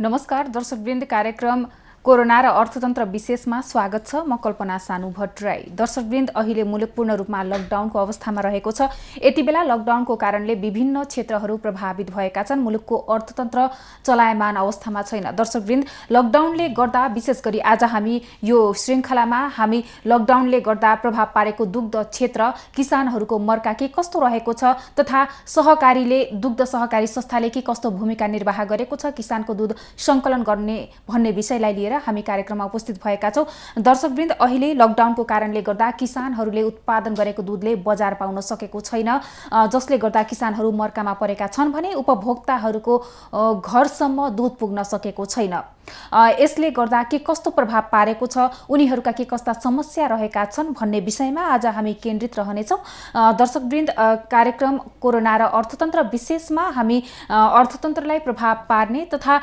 नमस्कार दर्शकवृन्द, कार्यक्रम कोरोना र अर्थतन्त्र विशेषमा स्वागत छ। म कल्पना सानु भट्टराई। दर्शकवृन्द, अहिले मुलुक पूर्ण रूपमा लकडाउनको अवस्थामा रहेको छ। यति बेला लकडाउनको कारणले विभिन्न क्षेत्रहरू प्रभावित भएका छन्। मुलुकको अर्थतन्त्र चलायमान अवस्थामा छैन। दर्शकवृन्द, लकडाउनले गर्दा विशेष गरी आज हामी यो श्रृङ्खलामा हामी लकडाउनले गर्दा प्रभाव पारेको दुग्ध क्षेत्र, किसानहरूको मर्का के कस्तो रहेको छ तथा दुग्ध सहकारी संस्थाले के कस्तो भूमिका निर्वाह गरेको छ, किसानको दूध सङ्कलन गर्ने भन्ने विषयलाई लिएर हामी कार्यक्रममा उपस्थित भएका छौं। दर्शकवृन्द, अहिले लकडाउनको कारणले गर्दा किसानहरूले उत्पादन गरेको दूधले बजार पाउन सकेको छैन, जसले गर्दा किसानहरू मर्कामा परेका छन् भने उपभोक्ताहरूको घरसम्म दूध पुग्न सकेको छैन। यसले गर्दा के कस्तो प्रभाव पारेको छ, उनीहरूका के कस्ता समस्या रहेका छन् भन्ने विषयमा आज हामी केन्द्रित रहनेछौँ। दर्शकवृन्द, कार्यक्रम कोरोना र अर्थतन्त्र विशेषमा हामी अर्थतन्त्रलाई प्रभाव पार्ने तथा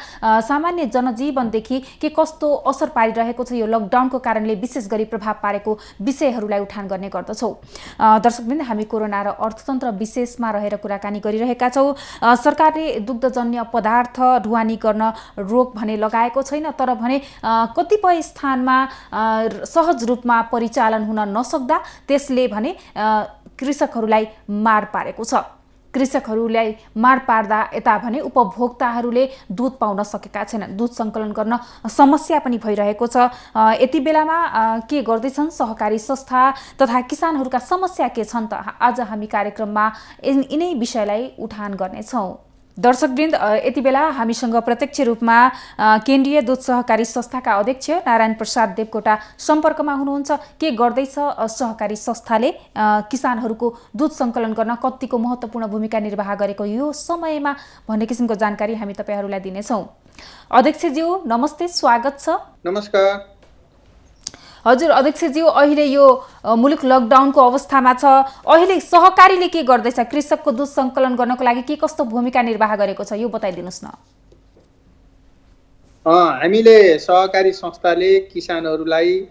सामान्य जनजीवनदेखि के कस्तो असर पारिरहेको छ, यो लकडाउनको कारणले विशेष गरी प्रभाव पारेको विषयहरूलाई उठान गर्ने गर्दछौँ। दर्शकवृन्द, हामी कोरोना र अर्थतन्त्र विशेषमा रहेर कुराकानी गरिरहेका छौँ। सरकारले दुग्धजन्य पदार्थ ढुवानी गर्न रोक भने लगाएको छैन, तर भने कतिपय स्थानमा सहज रूपमा परिचालन हुन नसक्दा त्यसले भने कृषकहरूलाई मार पारेको छ। कृषकहरूलाई मार पार्दा यता भने उपभोक्ताहरूले दूध पाउन सकेका छैनन्, दूध सङ्कलन गर्न समस्या पनि भइरहेको छ। यति बेलामा के गर्दैछन् सहकारी संस्था तथा किसानहरूका समस्या के छन् त आज हामी कार्यक्रममा यिनै विषयलाई उठान गर्नेछौँ। दर्शकवृन्द, यति बेला हामीसँग प्रत्यक्ष रूपमा केन्द्रीय दूध सहकारी संस्थाका अध्यक्ष नारायण प्रसाद देवकोटा सम्पर्कमा हुनुहुन्छ। के गर्दैछ सहकारी संस्थाले किसानहरूको दूध सङ्कलन गर्न कतिको महत्त्वपूर्ण भूमिका निर्वाह गरेको यो समयमा भन्ने किसिमको जानकारी हामी तपाईहरूलाई दिनेछौँ। अध्यक्षज्यू नमस्ते, स्वागत छ। नमस्कार। हजुर अध्यक्षज्यू, अहिले यो मुलुक लकडाउनको अवस्थामा छ। अहिले सहकारीले के गर्दैछ, कृषकको दूध सङ्कलन गर्नको लागि के कस्तो भूमिका निर्वाह गरेको छ, यो बताइदिनुहोस् न। हामीले सहकारी संस्थाले किसानहरूलाई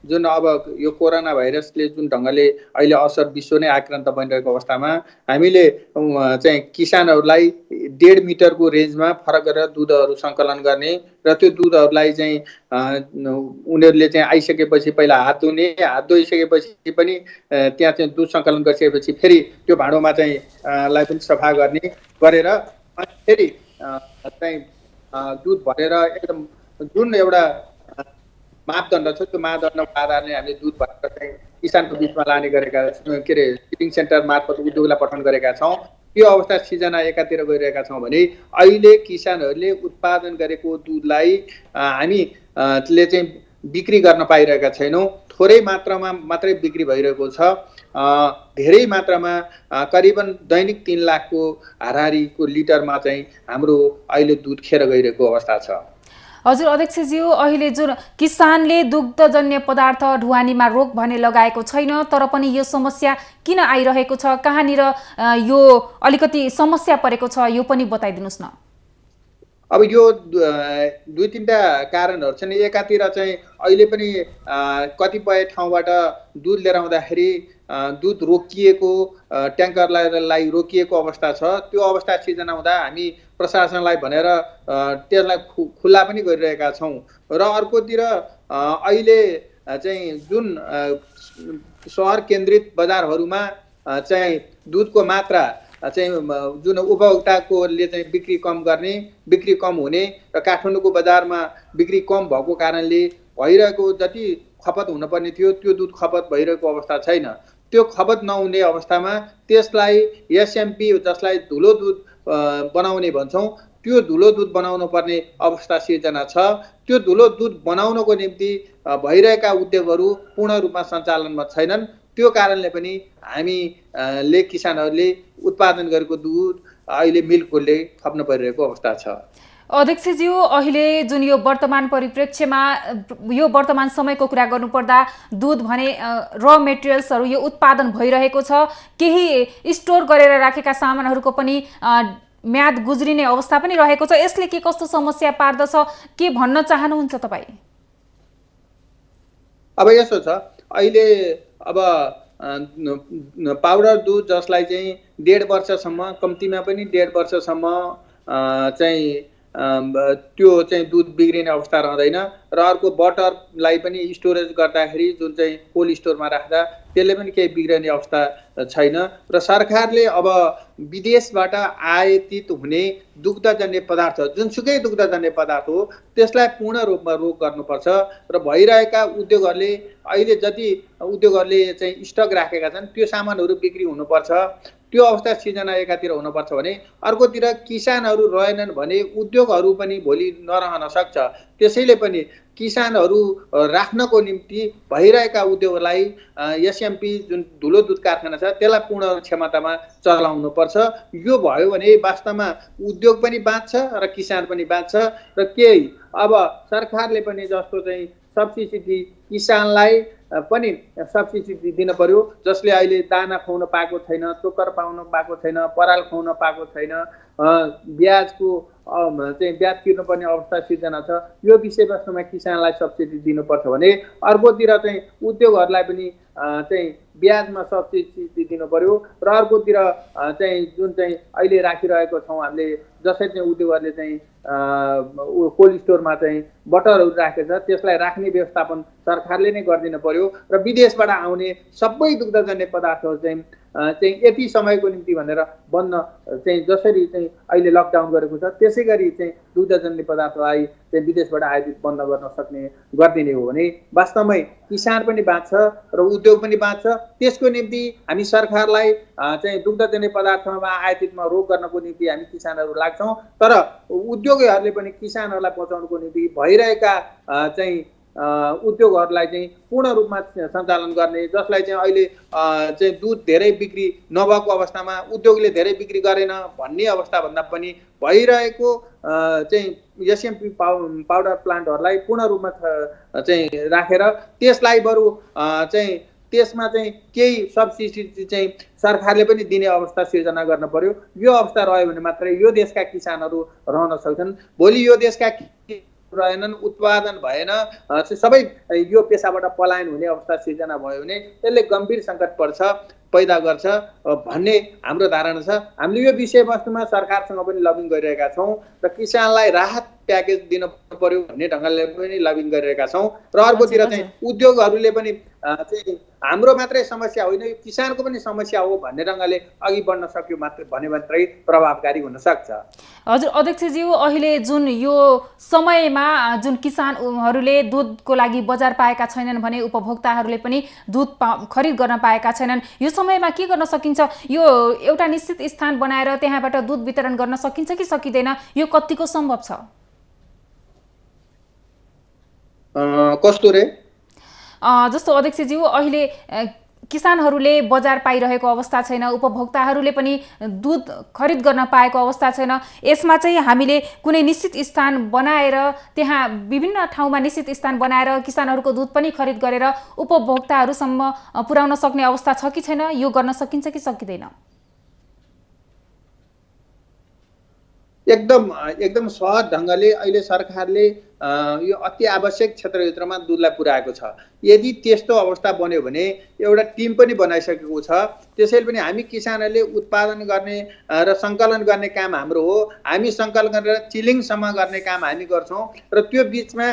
जुन अब यो कोरोना भाइरसले जुन ढङ्गले अहिले असर विश्व नै आक्रान्त बनिरहेको अवस्थामा हामीले चाहिँ किसानहरूलाई 1.5 मिटरको रेन्जमा फरक गरेर दुधहरू सङ्कलन गर्ने र त्यो दुधहरूलाई चाहिँ उनीहरूले चाहिँ आइसकेपछि पहिला हात धोइसकेपछि पनि त्यहाँ चाहिँ दुध सङ्कलन गरिसकेपछि फेरि त्यो भाँडोमा चाहिँ लाई पनि सफा गरेर अनि फेरि चाहिँ दुध भरेर एकदम जुन एउटा मापदण्ड छ त्यो मापदण्डको आधारले हामीले दुध भरेर चाहिँ किसानको बिचमा लाने गरेका शिपिङ सेन्टर मार्फत उद्योगलाई पठाउने गरेका छौँ। यो अवस्था सिर्जना एकातिर गइरहेका छौँ भने अहिले किसानहरूले उत्पादन गरेको दुधलाई हामीले चाहिँ बिक्री गर्न पाइरहेका छैनौँ। थोरै मात्रामा मात्रै बिक्री भइरहेको छ। धेरै मात्रामा करिबन दैनिक 3 लाखको हाराहारीको लिटरमा चाहिँ हाम्रो अहिले दुध खेर गइरहेको अवस्था छ। हजुर अध्यक्षज्यू, अहिले जुन किसानले दुग्धजन्य पदार्थ ढुवानीमा रोक भने लगाएको छैन, तर पनि यो समस्या किन आइरहेको छ, कहाँनिर यो अलिकति समस्या परेको छ, यो पनि बताइदिनुहोस् न। अब यो 2-3टा कारणहरू छन्। एकातिर चाहिँ अहिले पनि कतिपय ठाउँबाट दुध लिएर आउँदाखेरि दुध रोकिएको, ट्याङ्करलाई रोकिएको अवस्था छ। त्यो अवस्था सिर्जना हुँदा हामी प्रशासनलाई भनेर त्यसलाई खुल्ला पनि गरिरहेका छौँ। र अर्कोतिर अहिले चाहिँ जुन सहर केन्द्रित बजारहरूमा चाहिँ दुधको मात्रा चाहिँ जुन उपभोक्ताकोले चाहिँ बिक्री कम हुने र काठमाडौँको बजारमा बिक्री कम भएको कारणले भइरहेको जति खपत हुनुपर्ने थियो त्यो दुध खपत भइरहेको अवस्था छैन। त्यो खपत नहुने अवस्थामा त्यसलाई एसएमपी, जसलाई धुलो दुध बनाउने भन्छौँ, त्यो धुलो दुध बनाउनु पर्ने अवस्था सिर्जना छ। त्यो धुलो दुध बनाउनको निम्ति भइरहेका उद्योगहरू पूर्ण रूपमा सञ्चालनमा छैनन्। त्यो कारणले पनि हामीले किसानहरूले उत्पादन गरेको दुध अहिले मिल्कले खप्न परिरहेको अवस्था छ। अध्यक्षज्यू, अहिले जुन यो वर्तमान परिप्रेक्ष्यमा यो वर्तमान समयको कुरा गर्नुपर्दा दुध भने र मेटेरियल्सहरू यो उत्पादन भइरहेको छ, केही स्टोर गरेर राखेका सामानहरूको पनि म्याद गुज्रिने अवस्था पनि रहेको छ। यसले के कस्तो समस्या पार्दछ, के भन्न चाहनुहुन्छ तपाईँ? अब यसो छ, अहिले अब पाउडर दुध जसलाई चाहिँ 1.5 वर्षसम्म, कम्तीमा पनि 1.5 वर्षसम्म चाहिँ त्यो चाहिँ दुध बिग्रिने अवस्था रहँदैन र अर्को बटरलाई पनि स्टोरेज गर्दाखेरि जुन चाहिँ कोल्ड स्टोरमा राख्दा त्यसले पनि केही बिग्रने अवस्था छैन र सरकारले अब विदेशबाट आयातित हुने दुग्धजन्य पदार्थ जुनसुकै दुग्धजन्य पदार्थ हो त्यसलाई पूर्ण रूपमा रोक गर्नुपर्छ र भइरहेका उद्योगहरूले अहिले जति उद्योगहरूले चाहिँ स्टक राखेका छन् त्यो सामानहरू बिक्री हुनुपर्छ। त्यो अवस्था सिर्जना एकातिर हुनुपर्छ भने अर्कोतिर किसानहरू रहेनन् भने उद्योगहरू पनि भोलि नरहन सक्छ। त्यसैले पनि किसानहरू राख्नको निम्ति भइरहेका उद्योगलाई एसएमपी जुन धुलो दुध कारखाना छ त्यसलाई पूर्ण क्षमतामा चलाउनुपर्छ। यो भयो भने वास्तवमा उद्योग पनि बाँच्छ र किसान पनि बाँच्छ र केही अब सरकारले पनि जस्तो चाहिँ सब्सिडी किसानलाई पनि सब्सिडी दिन पर्यो जसले अहिले दाना खुवाउन पाएको छैन, चोकर पाउन पाएको छैन, पराल खुवाउन पाएको छैन, ब्याजको चाहिँ ब्याज तिर्नुपर्ने अवस्था सिर्जना छ। यो विषयवस्तुमा किसानलाई सब्सिडी दिनुपर्छ भने अर्कोतिर चाहिँ उद्योगहरूलाई पनि चाहिँ ब्याजमा सब्सिडी दिनु पर्यो र अर्कोतिर चाहिँ जुन चाहिँ अहिले राखिरहेको छौँ हामीले जसरी चाहिँ उद्योगहरूले चाहिँ कोल्ड स्टोरमा चाहिँ बटरहरू राखेको छ त्यसलाई राख्ने व्यवस्थापन सरकारले नै गरिदिनु पर्यो र विदेशबाट आउने सबै दुग्धजन्य पदार्थहरू चाहिँ यति समयको निम्ति भनेर बन्द चाहिँ जसरी चाहिँ अहिले लकडाउन गरेको छ त्यसै गरी चाहिँ दुग्धजन्य पदार्थलाई चाहिँ विदेशबाट आयातित बन्द गर्न सक्ने गरिदिने हो भने वास्तवमै किसान पनि बाँच्छ र उद्योग पनि बाँच्छ। त्यसको निम्ति हामी सरकारलाई चाहिँ दुग्धजन्य पदार्थमा आयातितमा रोक गर्नको निम्ति हामी किसानहरू लाग्छौँ तर उद्योगहरूले पनि किसानहरूलाई बचाउनको निम्ति भइरहेका चाहिँ उद्योगहरूलाई चाहिँ पूर्ण रूपमा सञ्चालन गर्ने जसलाई चाहिँ अहिले चाहिँ दुध धेरै बिक्री नभएको अवस्थामा उद्योगले धेरै बिक्री गरेन भन्ने अवस्था भन्दा पनि भइरहेको चाहिँ एसएमपी पाउडर प्लान्टहरूलाई पूर्ण रूपमा चाहिँ राखेर त्यसलाई बरु चाहिँ त्यसमा चाहिँ केही सब्सिडी चाहिँ सरकारले पनि दिने अवस्था सिर्जना गर्न पर्यो। यो अवस्था रह्यो भने मात्रै यो देशका किसानहरू रहन सक्छन्। भोलि यो देशका रहेनन्, उत्पादन भएन, सबै यो पेसाबाट पलायन हुने अवस्था सिर्जना भयो भने त्यसले गम्भीर सङ्कट पैदा गर्छ भन्ने हाम्रो धारणा छ। हामीले यो विषयवस्तुमा सरकारसँग पनि लबिङ गरिरहेका छौँ र किसानलाई राहत प्याकेज दिन पर्यो भन्ने ढङ्गले पनि लबिङ गरिरहेका छौँ र अर्कोतिर चाहिँ उद्योगहरूले पनि चाहिँ हाम्रो मात्रै समस्या होइन यो किसानको पनि समस्या हो भन्ने ढङ्गले अघि बढ्न सक्यो भने मात्रै प्रभावकारी हुन सक्छ। हजुर अध्यक्षज्यू, अहिले जुन यो समयमा जुन किसानहरूले दुधको लागि बजार पाएका छैनन् भने उपभोक्ताहरूले पनि दुध खरिद गर्न पाएका छैनन्, यो समयमा के गर्न सकिन्छ? यो एउटा निश्चित स्थान बनाएर त्यहाँबाट दुध वितरण गर्न सकिन्छ कि सकिँदैन? यो कतिको सम्भव छ? कस्तो रे? जस्तो अध्यक्षज्यू अहिले किसानहरूले बजार पाइरहेको अवस्था छैन, उपभोक्ताहरूले पनि दुध खरिद गर्न पाएको अवस्था छैन। यसमा चाहिँ हामीले कुनै निश्चित स्थान बनाएर त्यहाँ विभिन्न ठाउँमा निश्चित स्थान बनाएर किसानहरूको दुध पनि खरिद गरेर उपभोक्ताहरूसम्म पुर्याउन सक्ने अवस्था छ कि छैन? यो गर्न सकिन्छ कि सकिँदैन? एकदम सहज ढङ्गले अहिले सरकारले यो अति आवश्यक क्षेत्रभित्रमा दुधलाई पुर्याएको छ। यदि त्यस्तो अवस्था बन्यो भने एउटा टिम पनि बनाइसकेको छ। त्यसैले पनि हामी किसानहरूले उत्पादन गर्ने र सङ्कलन गर्ने काम हाम्रो हो। हामी सङ्कलन गरेर चिलिङसम्म गर्ने काम हामी गर्छौँ र त्यो बिचमा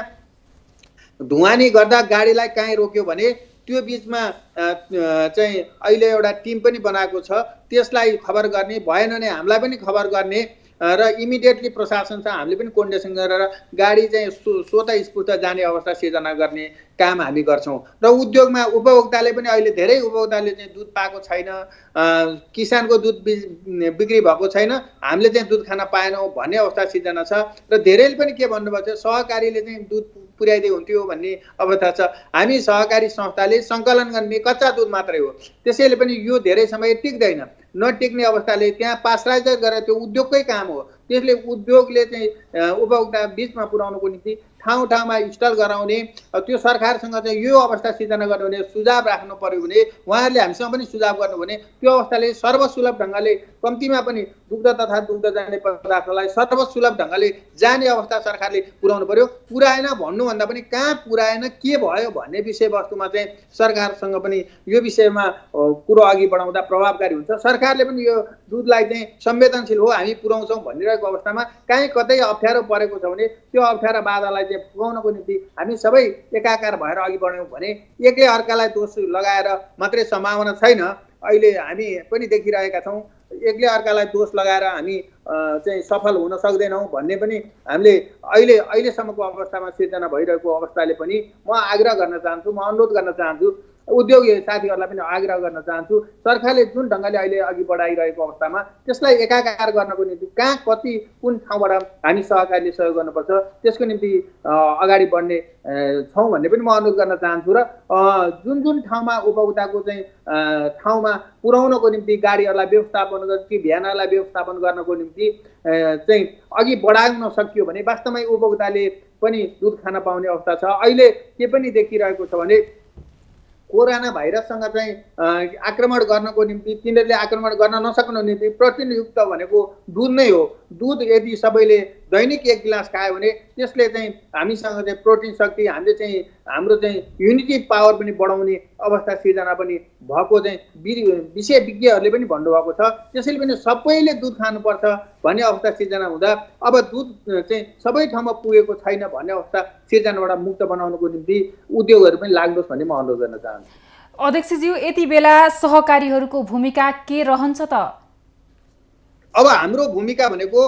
धुवानी गर्दा गाडीलाई कहीँ रोक्यो भने त्यो बिचमा चाहिँ अहिले एउटा टिम पनि बनाएको छ। त्यसलाई खबर गर्ने भएन भने हामीलाई पनि खबर गर्ने र इमिडिएटली प्रशासनसँग हामीले पनि कोर्डिनेसन गरेर गाडी चाहिँ स्वतः स्फूर्त जाने अवस्था सिर्जना गर्ने काम हामी गर्छौँ र उद्योगमा उपभोक्ताले पनि अहिले धेरै उपभोक्ताले चाहिँ दुध पाएको छैन, किसानको दुध बिक्री भएको छैन, हामीले चाहिँ दुध खान पाएनौँ भन्ने अवस्था सिर्जना छ र धेरैले पनि के भन्नुभएको छ सहकारीले चाहिँ दुध पुर्याइदिए हुन्थ्यो भन्ने अवस्था छ। हामी सहकारी संस्थाले सङ्कलन गर्ने कच्चा दुध मात्रै हो। त्यसैले पनि यो धेरै समय टिक्दैन। नटिक्ने अवस्थाले त्यहाँ पास्चराइज गरेर त्यो उद्योगकै काम हो। त्यसले उद्योगले चाहिँ उपभोक्ता बिचमा पुर्याउनको निम्ति ठाउँ ठाउँमा स्टल गराउने त्यो सरकारसँग चाहिँ यो अवस्था सिर्जना गर्नु भने सुझाव राख्नु पर्यो भने उहाँहरूले हामीसँग पनि सुझाव गर्नु भने त्यो अवस्थाले सर्वसुलभ ढङ्गले कम्तीमा पनि दुग्ध तथा दुग्धजन्य पदार्थलाई सर्वसुलभ ढङ्गले जाने अवस्था सरकारले पुर्याउनु पर्यो। पुर्याएन भन्नुभन्दा पनि कहाँ पुर्याएन, के भयो भन्ने विषयवस्तुमा चाहिँ सरकारसँग पनि यो विषयमा कुरो अघि बढाउँदा प्रभावकारी हुन्छ। सरकारले पनि यो दुधलाई चाहिँ संवेदनशील हो, हामी पुर्याउँछौँ भनिरहेको अवस्थामा कहीँ कतै अप्ठ्यारो परेको छ भने त्यो अप्ठ्यारो बाधालाई चाहिँ पुगाउनको निम्ति हामी सबै एकाकार भएर अघि बढ्यौँ भने एकले अर्कालाई दोष लगाएर मात्रै सम्भावना छैन। अहिले हामी पनि देखिरहेका छौँ, एकले अर्कालाई दोष लगाएर हामी चाहिँ सफल हुन सक्दैनौँ भन्ने पनि हामीले अहिलेसम्मको अवस्थामा सिर्जना भइरहेको अवस्थाले पनि म आग्रह गर्न चाहन्छु, म अनुरोध गर्न चाहन्छु, उद्योगी साथीहरूलाई पनि आग्रह गर्न चाहन्छु, सरकारले जुन ढङ्गले अहिले अघि बढाइरहेको अवस्थामा त्यसलाई एकाकार गर्नको निम्ति कहाँ कति कुन ठाउँबाट हामी सहकारीले सहयोग गर्नुपर्छ त्यसको निम्ति अगाडि बढ्ने छौँ भन्ने पनि म अनुरोध गर्न चाहन्छु। र जुन जुन ठाउँमा उपभोक्ताको चाहिँ ठाउँमा पुर्याउनको निम्ति गाडीहरूलाई व्यवस्थापन कि भ्यानहरूलाई व्यवस्थापन गर्नको निम्ति चाहिँ अघि बढाउन सकियो भने वास्तवमै उपभोक्ताले पनि दुध खान पाउने अवस्था छ। अहिले के पनि देखिरहेको छ भने कोरोना भाइरससँग चाहिँ आक्रमण गर्नको निम्ति तिनीहरूले आक्रमण गर्न नसक्नु निम्ति प्रोटिनयुक्त भनेको दुध नै हो। दुध यदि सबैले दैनिक 1 गिलास खायो भने त्यसले चाहिँ हामीसँग चाहिँ प्रोटिन शक्ति, हामीले चाहिँ हाम्रो चाहिँ युनिटी पावर पनि बढाउने अवस्था सिर्जना पनि भएको चाहिँ विशेषज्ञहरूले पनि भन्नुभएको छ। त्यसैले पनि सबैले दुध खानुपर्छ भन्ने अवस्था सिर्जना हुँदा अब दुध चाहिँ सबै ठाउँमा पुगेको छैन भन्ने अवस्था सिर्जनाबाट मुक्त बनाउनको निम्ति उद्योगहरू पनि लाग्नुहोस् भन्ने म अनुरोध गर्न चाहन्छु। अध्यक्षज्यू, यति बेला सहकारीहरूको भूमिका के रहन्छ त? अब हाम्रो भूमिका भनेको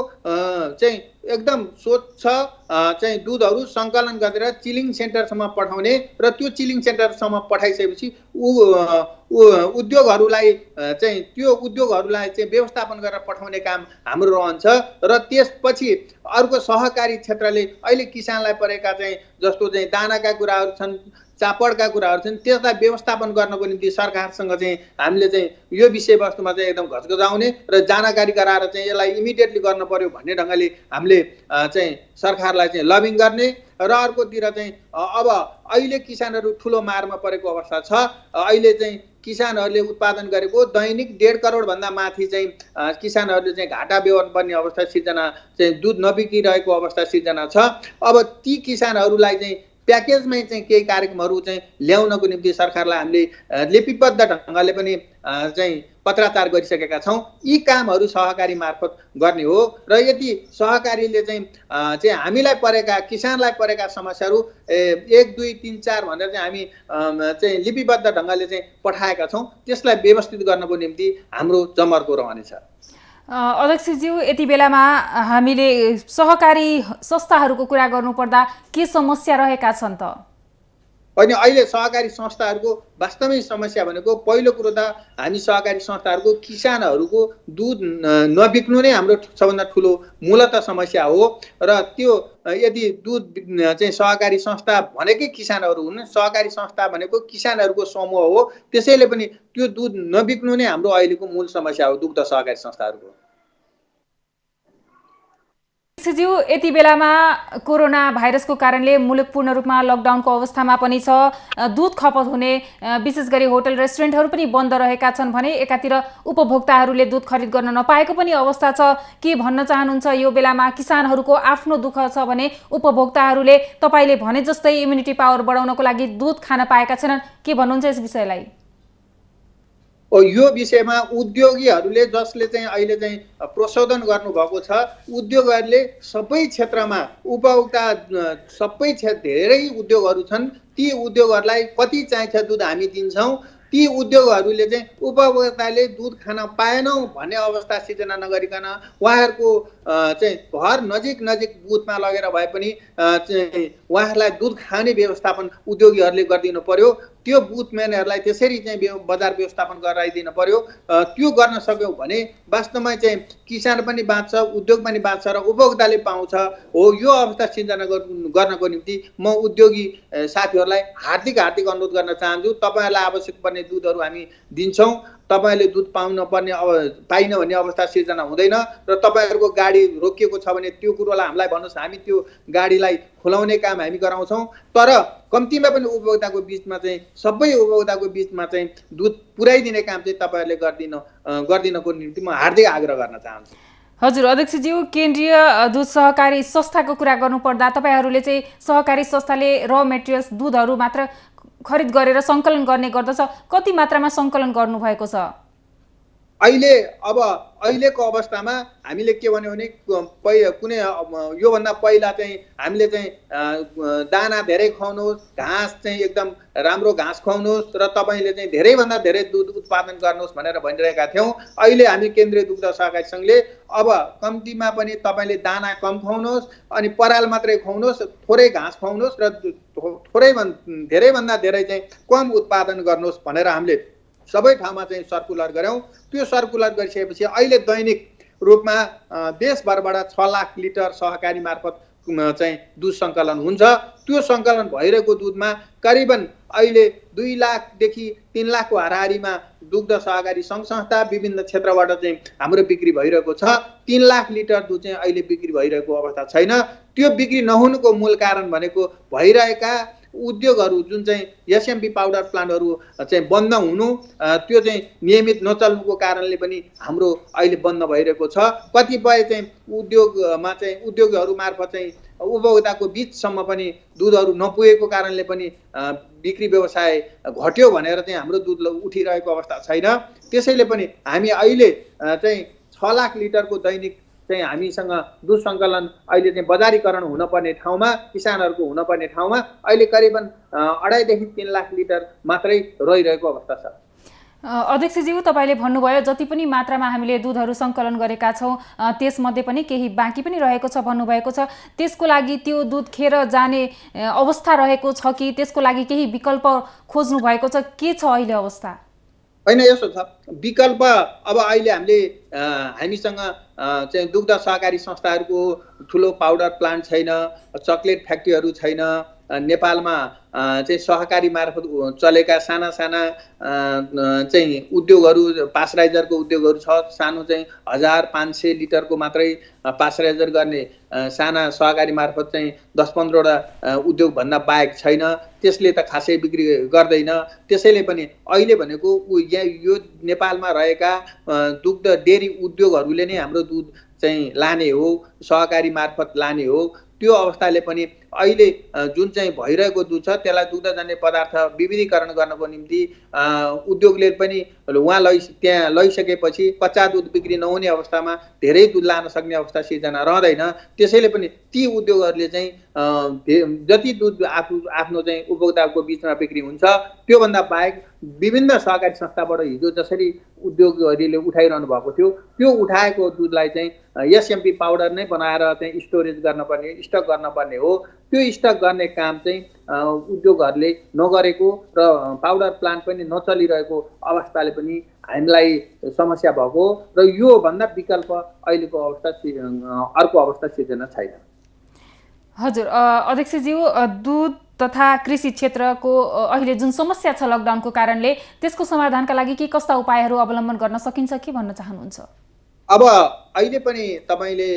चाहिँ एकदम स्वच्छ चाहिँ दुधहरू सङ्कलन गरेर चिलिङ सेन्टरसम्म पठाउने र त्यो चिलिङ सेन्टरसम्म पठाइसकेपछि उद्योगहरूलाई चाहिँ त्यो उद्योगहरूलाई चाहिँ व्यवस्थापन गरेर पठाउने काम हाम्रो रहन्छ। र त्यसपछि अर्को सहकारी क्षेत्रले अहिले किसानलाई परेका चाहिँ जस्तो चाहिँ दानाका कुराहरू छन्, चापडका कुराहरू छन्, त्यसलाई व्यवस्थापन गर्नको निम्ति सरकारसँग चाहिँ हामीले चाहिँ यो विषयवस्तुमा चाहिँ एकदम घचघचाउने र जानकारी गराएर चाहिँ यसलाई इमिडिएटली गर्नु पर्यो भन्ने ढङ्गले हामीले चाहिँ सरकारलाई चाहिँ लबिङ गर्ने। र अर्कोतिर चाहिँ अब अहिले किसानहरू ठुलो मारमा परेको अवस्था छ। अहिले चाहिँ किसानहरूले उत्पादन गरेको दैनिक 1.5 करोडभन्दा माथि चाहिँ किसानहरूले चाहिँ घाटा बेहोर्नु पर्ने अवस्था सिर्जना चाहिँ दुध नबिकिरहेको अवस्था सिर्जना छ। अब ती किसानहरूलाई चाहिँ प्याकेजमै चाहिँ केही कार्यक्रमहरू चाहिँ ल्याउनको निम्ति सरकारलाई हामीले लिपिबद्ध ढङ्गले पनि चाहिँ पत्राचार गरिसकेका छौँ। यी कामहरू सहकारी मार्फत गर्ने हो। र यदि सहकारीले चाहिँ हामीलाई परेका किसानलाई परेका समस्याहरू 1, 2, 3, 4 भनेर चाहिँ हामी चाहिँ लिपिबद्ध ढङ्गले चाहिँ पठाएका छौँ, त्यसलाई व्यवस्थित गर्नको निम्ति हाम्रो जमर्को रहनेछ। अध्यक्षज्यू, यति बेलामा हामीले सहकारी संस्थाहरूको कुरा गर्नुपर्दा के समस्या रहेका छन् त? अनि अहिले सहकारी संस्थाहरूको वास्तविक समस्या भनेको पहिलो कुरो त हामी सहकारी संस्थाहरूको किसानहरूको दुध नबिक्नु नै हाम्रो सबभन्दा ठुलो मूलत समस्या हो। र त्यो यदि दुध चाहिँ सहकारी संस्था भनेकै किसानहरू हुन्, सहकारी संस्था भनेको किसानहरूको समूह हो, त्यसैले पनि त्यो दुध नबिक्नु नै हाम्रो अहिलेको मूल समस्या हो दुग्ध सहकारी संस्थाहरूको। ज्यू, यति बेलामा कोरोना भाइरसको कारणले मुलुक पूर्ण रूपमा लकडाउनको अवस्थामा पनि छ। दुध खपत हुने विशेष गरी होटल रेस्टुरेन्टहरू पनि बन्द रहेका छन् भने एकातिर उपभोक्ताहरूले दुध खरिद गर्न नपाएको पनि अवस्था छ। के भन्न चाहनुहुन्छ? यो बेलामा किसानहरूको आफ्नो दुःख छ भने उपभोक्ताहरूले तपाईँले भने जस्तै इम्युनिटी पावर बढाउनको लागि दुध खान पाएका छैनन्, के भन्नुहुन्छ यस विषयलाई? यो विषयमा उद्योगीहरूले जसले चाहिँ अहिले चाहिँ प्रशोधन गर्नुभएको छ, उद्योगहरूले सबै क्षेत्रमा उपभोक्ता सबै धेरै उद्योगहरू छन्, ती उद्योगहरूलाई कति चाहिन्छ दुध हामी दिन्छौँ। ती उद्योगहरूले चाहिँ उपभोक्ताले दुध खान पाएनौँ भन्ने अवस्था सिर्जना नगरिकन उहाँहरूको चाहिँ घर नजिक बुथमा लगेर भए पनि चाहिँ उहाँहरूलाई दुध खाने व्यवस्थापन उद्योगीहरूले गरिदिनु पर्यो। त्यो बुथम्यानहरूलाई त्यसरी चाहिँ बजार व्यवस्थापन गराइदिनु पर्यो। त्यो गर्न सक्यौँ भने वास्तवमा चाहिँ किसान पनि बाँच्छ, उद्योग पनि बाँच्छ र उपभोक्ताले पाउँछ हो। यो अवस्था सिर्जना गर्नको निम्ति म उद्योगी साथीहरूलाई हार्दिक अनुरोध गर्न चाहन्छु। तपाईँहरूलाई आवश्यक पर्ने दुधहरू हामी दिन्छौँ, तपाईँले दुध पाइन भन्ने अवस्था सिर्जना हुँदैन। र तपाईँहरूको गाडी रोकिएको छ भने त्यो कुरोलाई हामीलाई भन्नुहोस्, हामी त्यो गाडीलाई खुलाउने काम हामी गराउँछौँ। तर कम्तीमा पनि उपभोक्ताको बिचमा चाहिँ सबै उपभोक्ताको बिचमा चाहिँ दुध पुर्याइदिने काम चाहिँ तपाईँहरूले गरिदिनको निम्ति म हार्दिक आग्रह गर्न चाहन्छु। हजुर अध्यक्षज्यू, केन्द्रीय दुध सहकारी संस्थाको कुरा गर्नुपर्दा तपाईँहरूले चाहिँ सहकारी संस्थाले र मेटेरियल्स दुधहरू मात्र खरिद गरेर सङ्कलन गर्ने गर्दछ, कति मात्रामा सङ्कलन गर्नुभएको छ? अहिलेको अवस्थामा हामीले के भन्यो भने कुनै योभन्दा पहिला चाहिँ हामीले चाहिँ दाना धेरै खुवाउनुहोस्, घाँस चाहिँ एकदम राम्रो घाँस खुवाउनुहोस् र तपाईँले चाहिँ धेरैभन्दा धेरै दुध उत्पादन गर्नुहोस् भनेर भनिरहेका थियौँ। अहिले हामी केन्द्रीय दुग्ध सहकारी सङ्घले अब कम्तीमा पनि तपाईँले दाना कम खुवाउनुहोस् अनि पराल मात्रै खुवाउनुहोस्, थोरै घाँस खुवाउनुहोस् र धेरैभन्दा धेरै चाहिँ कम उत्पादन गर्नुहोस् भनेर हामीले सबै ठाउँमा चाहिँ सर्कुलर गऱ्यौँ। त्यो सर्कुलर गरिसकेपछि अहिले दैनिक रूपमा देशभरबाट 6 लाख लिटर सहकारी मार्फत चाहिँ दुध सङ्कलन हुन्छ। त्यो सङ्कलन भइरहेको दुधमा करिबन अहिले 2 लाखदेखि 3 लाखको हाराहारीमा दुग्ध सहकारी सङ्घ संस्था विभिन्न क्षेत्रबाट चाहिँ हाम्रो बिक्री भइरहेको छ। 3 लाख लिटर दुध चाहिँ अहिले बिक्री भइरहेको अवस्था छैन। त्यो बिक्री नहुनुको मूल कारण भनेको भइरहेका उद्योगहरू जुन चाहिँ एसएमपी पाउडर प्लान्टहरू चाहिँ बन्द हुनु, त्यो चाहिँ नियमित नचल्नुको कारणले पनि हाम्रो अहिले बन्द भइरहेको छ। कतिपय चाहिँ उद्योगमा चाहिँ उद्योगहरू मार्फत चाहिँ उपभोक्ताको बिचसम्म पनि दुधहरू नपुगेको कारणले पनि बिक्री व्यवसाय घट्यो भनेर चाहिँ हाम्रो दुध उठिरहेको अवस्था छैन। त्यसैले पनि हामी अहिले चाहिँ 6 लाख लिटरको दैनिक चाहिँ हामीसँग दुध सङ्कलन अहिले चाहिँ बजारीकरण हुनपर्ने ठाउँमा, किसानहरूको हुनपर्ने ठाउँमा अहिले करिबन 2.5 देखि 3 लाख लिटर मात्रै रहिरहेको अवस्था छ। अध्यक्षज्यू, तपाईँले भन्नुभयो जति पनि मात्रामा हामीले दुधहरू सङ्कलन गरेका छौँ त्यसमध्ये पनि केही बाँकी पनि रहेको छ भन्नुभएको छ। त्यसको लागि त्यो दुध खेर जाने अवस्था रहेको छ कि त्यसको लागि केही विकल्प खोज्नु भएको छ? के छ अहिले अवस्था? होइन, यसो छ विकल्प। अब अहिले हामीसँग चाहिँ दुग्ध सहकारी संस्थाहरूको ठुलो पाउडर प्लान्ट छैन, चक्लेट फ्याक्ट्रीहरू छैन। नेपालमा चाहिँ सहकारी मार्फत चलेका साना चाहिँ उद्योगहरू, पास्चराइजरको उद्योगहरू छ। सानो चाहिँ 1500 लिटरको मात्रै पास्चराइजर गर्ने साना सहकारी मार्फत चाहिँ 10-15वटा उद्योगभन्दा बाहेक छैन। त्यसले त खासै बिक्री गर्दैन। त्यसैले पनि अहिले भनेको यो नेपालमा रहेका दुग्ध डेरी उद्योगहरूले नै हाम्रो दुध चाहिँ लाने हो, सहकारी मार्फत लाने हो। त्यो अवस्थाले पनि अहिले जुन चाहिँ भइरहेको दुध छ त्यसलाई दुग्धजन्य पदार्थ विविधीकरण गर्नको निम्ति उद्योगले पनि त्यहाँ लैसकेपछि कच्चा दुध बिक्री नहुने अवस्थामा धेरै दुध लान सक्ने अवस्था सिर्जना रहँदैन। त्यसैले पनि ती उद्योगहरूले चाहिँ जति दुध आफ्नो चाहिँ उपभोक्ताको बिचमा बिक्री हुन्छ त्योभन्दा बाहेक विभिन्न सहकारी संस्थाबाट हिजो जसरी उद्योगहरूले उठाइरहनु भएको थियो त्यो उठाएको दुधलाई चाहिँ एसएमपी पाउडर नै बनाएर चाहिँ स्टोरेज गर्नुपर्ने, स्टक गर्नुपर्ने हो। त्यो स्टक गर्ने काम चाहिँ उद्योगहरूले नगरेको र पाउडर प्लान्ट पनि नचलिरहेको अवस्थाले पनि हामीलाई समस्या भएको र यो भन्दा विकल्प अहिलेको अर्को अवस्था सिर्जना छैन। हजुर अध्यक्षज्यू, दुध तथा कृषि क्षेत्रको अहिले जुन समस्या छ लकडाउनको कारणले त्यसको समाधानका लागि के कस्ता उपायहरू अवलम्बन गर्न सकिन्छ के भन्न चाहनुहुन्छ? अब अहिले पनि तपाईँले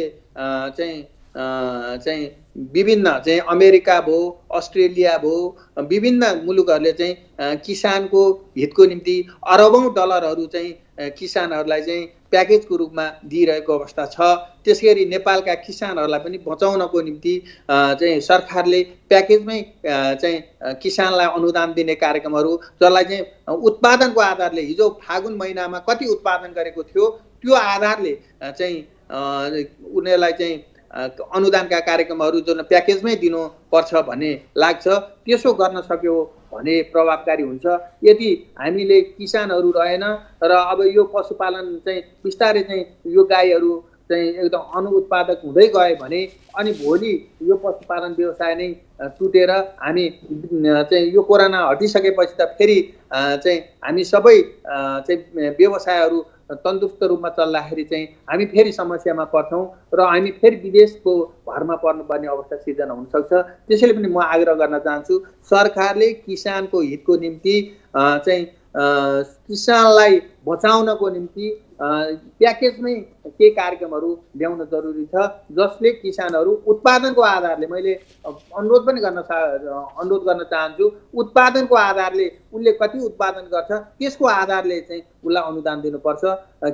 चाहिँ विभिन्न चाहिँ अमेरिका भयो, अस्ट्रेलिया भयो, विभिन्न मुलुकहरूले चाहिँ किसानको हितको निम्ति अरबौं डलरहरू चाहिँ किसानहरूलाई चाहिँ प्याकेजको रूपमा दिइरहेको अवस्था छ। त्यसैगरी नेपालका किसानहरूलाई पनि बचाउनको निम्ति चाहिँ सरकारले प्याकेजमै चाहिँ किसानलाई अनुदान दिने कार्यक्रमहरू, जसलाई चाहिँ उत्पादनको आधारले हिजो फागुन महिनामा कति उत्पादन गरेको थियो त्यो आधारले चाहिँ उनीहरूलाई चाहिँ अनुदानका कार्यक्रमहरू जुन प्याकेजमै दिनुपर्छ भन्ने लाग्छ। त्यसो गर्न सक्यो भने प्रभावकारी हुन्छ। यदि हामीले किसानहरू रहेन र अब यो पशुपालन चाहिँ बिस्तारै चाहिँ यो गाईहरू चाहिँ एकदम अनुत्पादक हुँदै गए भने अनि भोलि यो पशुपालन व्यवसाय नै टुटेर हामी चाहिँ यो कोरोना हटिसकेपछि त फेरि चाहिँ हामी सबै चाहिँ व्यवसायहरू तन्दुरुस्त रूपमा चल्दाखेरि चाहिँ हामी फेरि समस्यामा पर्छौँ र हामी फेरि विदेशको भरमा पर्नुपर्ने अवस्था सिर्जना हुनसक्छ। त्यसैले पनि म आग्रह गर्न चाहन्छु सरकारले किसानको हितको निम्ति चाहिँ किसानलाई बचाउनको निम्ति प्याकेजमै के कार्यक्रमहरू ल्याउन जरुरी छ जसले किसानहरू उत्पादनको आधारले, मैले अनुरोध गर्न चाहन्छु उत्पादनको आधारले उसले कति उत्पादन गर्छ त्यसको आधारले चाहिँ उसलाई अनुदान दिनुपर्छ।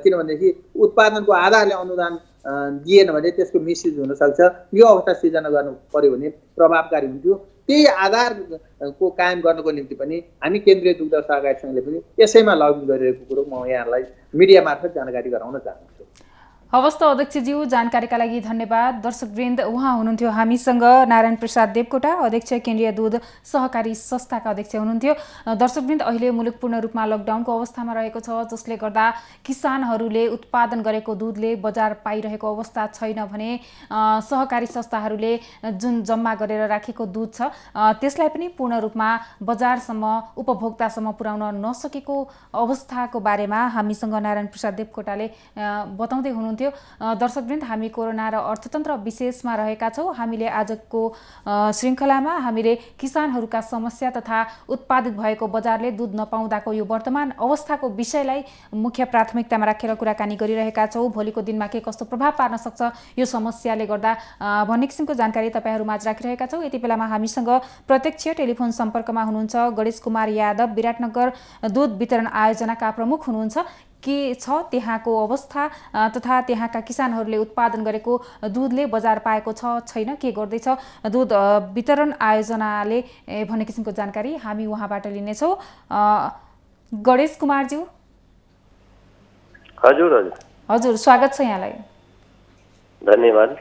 किनभनेदेखि उत्पादनको आधारले अनुदान दिएन भने त्यसको मिसयुज हुनसक्छ। यो अवस्था सिर्जना गर्नु पर्यो भने प्रभावकारी हुन्थ्यो। त्यही आधारको कायम गर्नको निम्ति पनि हामी केन्द्रीय दुग्ध सहकारी सङ्घले पनि यसैमा लबिङ गरिरहेको कुरो म यहाँलाई मिडिया मार्फत जानकारी गराउन चाहन्छु। हवस् त अध्यक्षज्यू, जानकारीका लागि धन्यवाद। दर्शकवृन्द, उहाँ हुनुहुन्थ्यो हामीसँग नारायण प्रसाद देवकोटा, अध्यक्ष केन्द्रीय दूध सहकारी संस्थाका अध्यक्ष हुनुहुन्थ्यो। दर्शकवृन्द, अहिले मुलुक पूर्ण रूपमा लकडाउनको अवस्थामा रहेको छ, जसले गर्दा किसानहरूले उत्पादन गरेको दुधले बजार पाइरहेको अवस्था छैन भने सहकारी संस्थाहरूले जुन जम्मा गरेर राखेको दुध छ त्यसलाई पनि पूर्ण रूपमा बजारसम्म उपभोक्तासम्म पुर्याउन नसकेको अवस्थाको बारेमा हामीसँग नारायण प्रसाद देवकोटाले बताउँदै हुनुहुन्थ्यो। दर्शकवृन्द, हामी कोरोना र अर्थतन्त्र विशेषमा रहेका छौँ। हामीले आजको श्रृङ्खलामा हामीले किसानहरूका समस्या तथा उत्पादित भएको बजारले दुध नपाउँदाको यो वर्तमान अवस्थाको विषयलाई मुख्य प्राथमिकतामा राखेर कुराकानी गरिरहेका छौँ। भोलिको दिनमा के कस्तो प्रभाव पार्न सक्छ यो समस्याले गर्दा भन्ने किसिमको जानकारी तपाईँहरूमाझ राखिरहेका छौँ। यति बेलामा हामीसँग प्रत्यक्ष टेलिफोन सम्पर्कमा हुनुहुन्छ गणेश कुमार यादव, विराटनगर दुध वितरण आयोजनाका प्रमुख हुनुहुन्छ। के छ त्यहाँको अवस्था तथा त्यहाँका किसानहरूले उत्पादन गरेको दुधले बजार पाएको छ छैन, के गर्दैछ दुध वितरण आयोजनाले भन्ने किसिमको जानकारी हामी उहाँबाट लिनेछौँ। गणेश कुमारज्यू। हजुर हजुर हजुर, स्वागत छ यहाँलाई। धन्यवाद।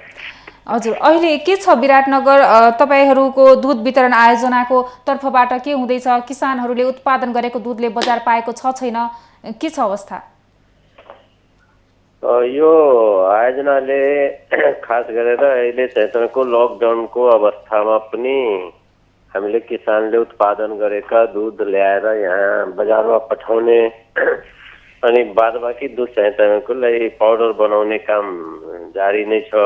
हजुर, अहिले के छ विराटनगर तपाईँहरूको दुध वितरण आयोजनाको तर्फबाट के हुँदैछ? किसानहरूले उत्पादन गरेको दुधले बजार पाएको छ छैन, के छ अवस्था? यो आयोजनाले खास गरेर अहिले चाहिँ तपाईँको लकडाउनको अवस्थामा पनि हामीले किसानले उत्पादन गरेका दुध ल्याएर यहाँ बजारमा पठाउने अनि बादबाकी दुध चाहिँ तपाईँकोलाई पाउडर बनाउने काम जारी नै छ।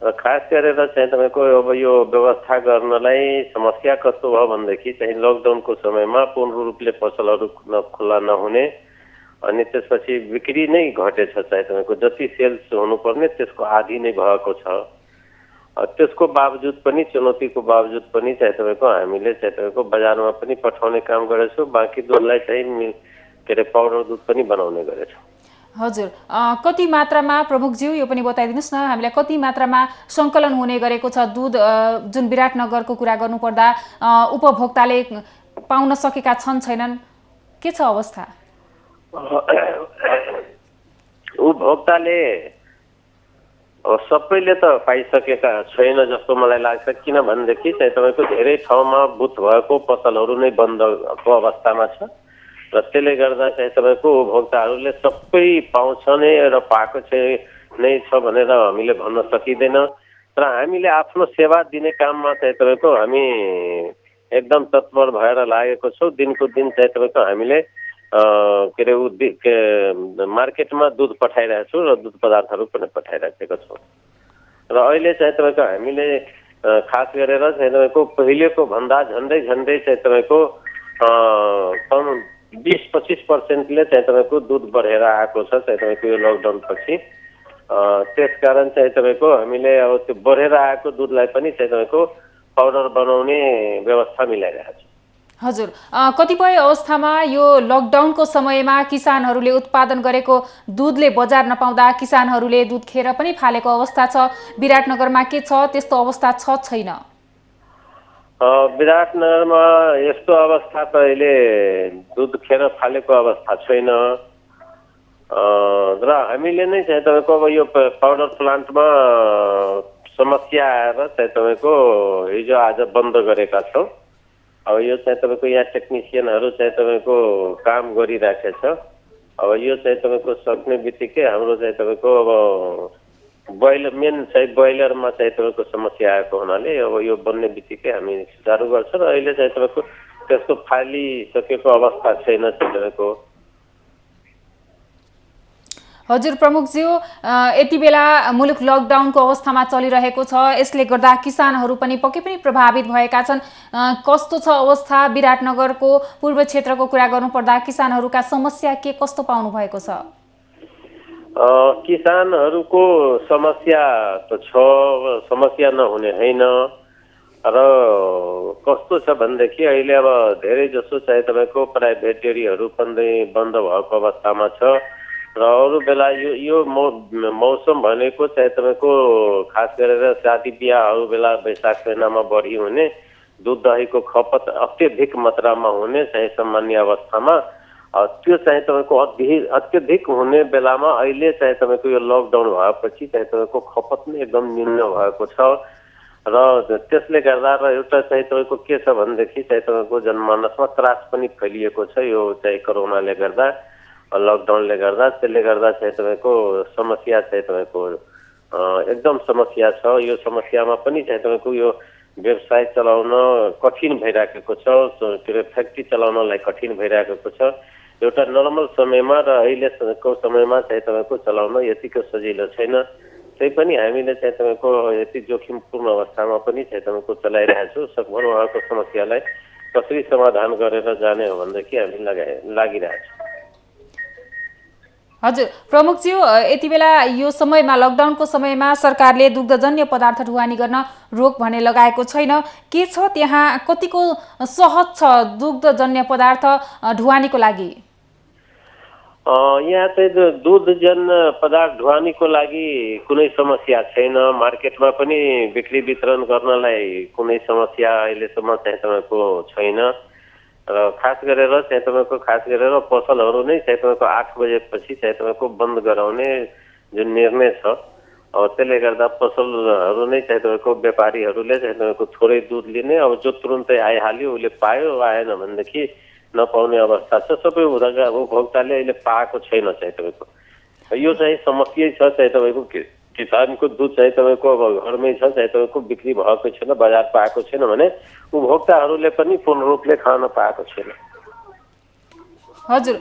र खास गरेर चाहिँ तपाईँको अब यो व्यवस्था गर्नलाई समस्या कस्तो भयो भनेदेखि चाहिँ लकडाउनको समयमा पूर्ण रूपले पसलहरू खुल्ला नहुने अनि त्यसपछि बिक्री नै घटेछ। चाहिँ तपाईँको जति सेल्स हुनुपर्ने त्यसको आधी नै भएको छ। त्यसको बावजुद पनि, चुनौतीको बावजुद पनि चाहिँ तपाईँको हामीले चाहिँ तपाईँको बजारमा पनि पठाउने काम गरेछौँ। बाँकी दुधलाई चाहिँ के अरे पाउडर दुध पनि बनाउने गरेछौँ। हजुर, कति मात्रामा प्रमुखज्यू यो पनि बताइदिनुहोस् न, हामीलाई कति मात्रामा सङ्कलन हुने गरेको छ दुध? जुन विराटनगरको कुरा गर्नुपर्दा उपभोक्ताले पाउन सकेका छन् छैनन्, के छ अवस्था? उपभोक्ताले सबैले त पाइसकेका छैन जस्तो मलाई लाग्छ। किनभनेदेखि चाहिँ तपाईँको धेरै ठाउँमा बुथ भएको पसलहरू नै बन्दको अवस्थामा छ र त्यसले गर्दा चाहिँ तपाईँको उपभोक्ताहरूले सबै पाउँछ नै र पाएको चाहिँ नै छ भनेर हामीले भन्न सकिँदैन। र हामीले आफ्नो सेवा दिने काममा चाहिँ तपाईँको हामी एकदम तत्पर भएर लागेको छौँ। दिनको दिन चाहिँ तपाईँको हामीले के अरे मार्केटमा दुध पठाइरहेको छौँ र दुध पदार्थहरू पनि पठाइराखेका छौँ। र अहिले चाहिँ तपाईँको हामीले खास गरेर चाहिँ तपाईँको पहिलेको भन्दा झन्डै चाहिँ तपाईँको 20-25% चाहिँ तपाईँको दुध बढेर आएको छ चाहिँ तपाईँको यो लकडाउन पछि। त्यसकारण चाहिँ तपाईँको हामीले अब त्यो बढेर आएको दुधलाई पनि चाहिँ तपाईँको पाउडर बनाउने व्यवस्था मिलाइरहेको छ। हजुर, कतिपय अवस्थामा यो लकडाउनको समयमा किसानहरूले उत्पादन गरेको दुधले बजार नपाउँदा किसानहरूले दुध खेर पनि फालेको अवस्था छ। विराटनगरमा के छ, त्यस्तो अवस्था छ छैन? विराटनगरमा यस्तो अवस्था त अहिले दुध खेर फालेको अवस्था छैन। र हामीले नै चाहिँ तपाईँको अब यो पाउडर प्लान्टमा समस्या आएर चाहिँ तपाईँको हिजो आज बन्द गरेका छौँ। अब यो चाहिँ तपाईँको यहाँ टेक्निसियनहरू चाहिँ तपाईँको काम गरिराखेछ। अब यो चाहिँ तपाईँको सक्ने बित्तिकै हाम्रो चाहिँ तपाईँको अब बोइलर मेन चाहिँ बोइलरमा चाहिँ तपाईँको समस्या आएको हुनाले अब यो बन्ने बित्तिकै हामी सुचारू गर्छौँ। र अहिले चाहिँ तपाईँको त्यसको फालिसकेको अवस्था छैन तपाईँको। हजुर प्रमुखज्यू, यति बेला मुलुक लकडाउनको अवस्थामा चलिरहेको छ, यसले गर्दा किसानहरू पनि पक्कै पनि प्रभावित भएका छन्। कस्तो छ अवस्था? विराटनगरको पूर्व क्षेत्रको कुरा गर्नुपर्दा किसानहरूका समस्या के कस्तो पाउनु भएको छ? किसानहरूको समस्या त छ, समस्या नहुने होइन। र कस्तो छ भनेदेखि अहिले अब धेरै जसो चाहिँ तपाईँको प्राइभेट डेरीहरू पनि बन्द भएको अवस्थामा छ। र अरू बेला यो मौसम भनेको चाहिँ तपाईँको खास गरेर शादी बिहाहरू बेला वैशाख महिनामा बढी हुने, दुध दहीको खपत अत्यधिक मात्रामा हुने चाहिँ सामान्य अवस्थामा, त्यो चाहिँ तपाईँको अत्यधिक हुने बेलामा अहिले चाहिँ तपाईँको यो लकडाउन भएपछि चाहिँ तपाईँको खपत नै एकदम न्यून भएको छ। र त्यसले गर्दा र एउटा चाहिँ तपाईँको के छ भनेदेखि चाहिँ तपाईँको जनमानसमा त्रास पनि फैलिएको छ यो चाहिँ कोरोनाले गर्दा, लकडाउनले गर्दा। त्यसले गर्दा चाहिँ तपाईँको समस्या चाहिँ तपाईँको एकदम समस्या छ। यो समस्यामा पनि चाहिँ तपाईँको यो व्यवसाय चलाउन कठिन भइराखेको छ, के अरे फ्याक्ट्री चलाउनलाई कठिन भइराखेको छ। एउटा नर्मल समयमा र अहिलेको समयमा चाहिँ तपाईँको चलाउन यतिको सजिलो छैन। त्यही पनि हामीले चाहिँ तपाईँको यति जोखिमपूर्ण अवस्थामा पनि चाहिँ तपाईँको चलाइरहेको छु। सकभर उहाँको समस्यालाई कसरी समाधान गरेर जाने हो भनेदेखि हामी लागिरहेको छौँ। हजुर प्रमुखज्यू, यति बेला यो समयमा लकडाउनको समयमा सरकारले दुग्धजन्य पदार्थ ढुवानी गर्न रोक भने लगाएको छैन। के छ त्यहाँ, कतिको सहज छ दुग्धजन्य पदार्थ ढुवानीको लागि? यहाँ चाहिँ दुधजन्य पदार्थ ढुवानीको लागि कुनै समस्या छैन। मार्केटमा पनि बिक्री वितरण गर्नलाई कुनै समस्या अहिलेसम्म चाहिँ तपाईँको छैन। र खास गरेर चाहिँ तपाईँको पसलहरू नै चाहिँ तपाईँको 8 बजेपछि चाहिँ तपाईँको बन्द गराउने जुन निर्णय छ, त्यसले गर्दा पसलहरू नै चाहिँ तपाईँको व्यापारीहरूले चाहिँ तपाईँको थोरै दुध लिने, अब जो तुरुन्तै आइहाल्यो उसले पायो, आएन भनेदेखि नपाउने अवस्था छ। सबै उपभोक्ताले अहिले पाएको छैन चाहिँ तपाईँको। यो चाहिँ समस्या छ चाहिँ तपाईँको किसानको दुध चाहिँ तपाईँको अब घरमै छ चाहिँ तपाईँको बिक्री भएको छैन, बजार पाएको छैन भने उपभोक्ताहरूले पनि पूर्ण रूपले खान पाएको छैन। हजुर,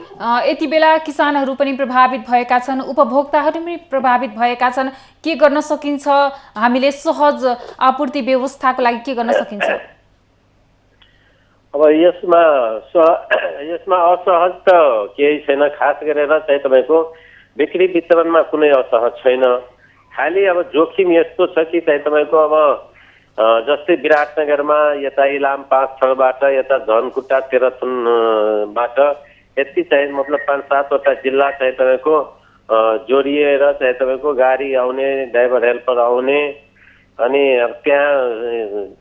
यति बेला किसानहरू पनि प्रभावित भएका छन्, उपभोक्ताहरू पनि प्रभावित भएका छन्। के गर्न सकिन्छ? हामीले सहज आपूर्ति व्यवस्थाको लागि के गर्न सकिन्छ? अब यसमा असहज त केही छैन। खास गरेर चाहिँ तपाईँको बिक्री वितरणमा कुनै असहज छैन। खालि अब जोखिम यस्तो छ कि चाहिँ तपाईँको अब जस्तै विराटनगरमा यता इलाम 5-6बाट यता धनकुटा तेह्रथुमबाट यति चाहिँ मतलब 5-7 वटा जिल्ला चाहिँ तपाईँको जोडिएर चाहिँ तपाईँको गाडी आउने, ड्राइभर हेल्पर आउने, अनि अब त्यहाँ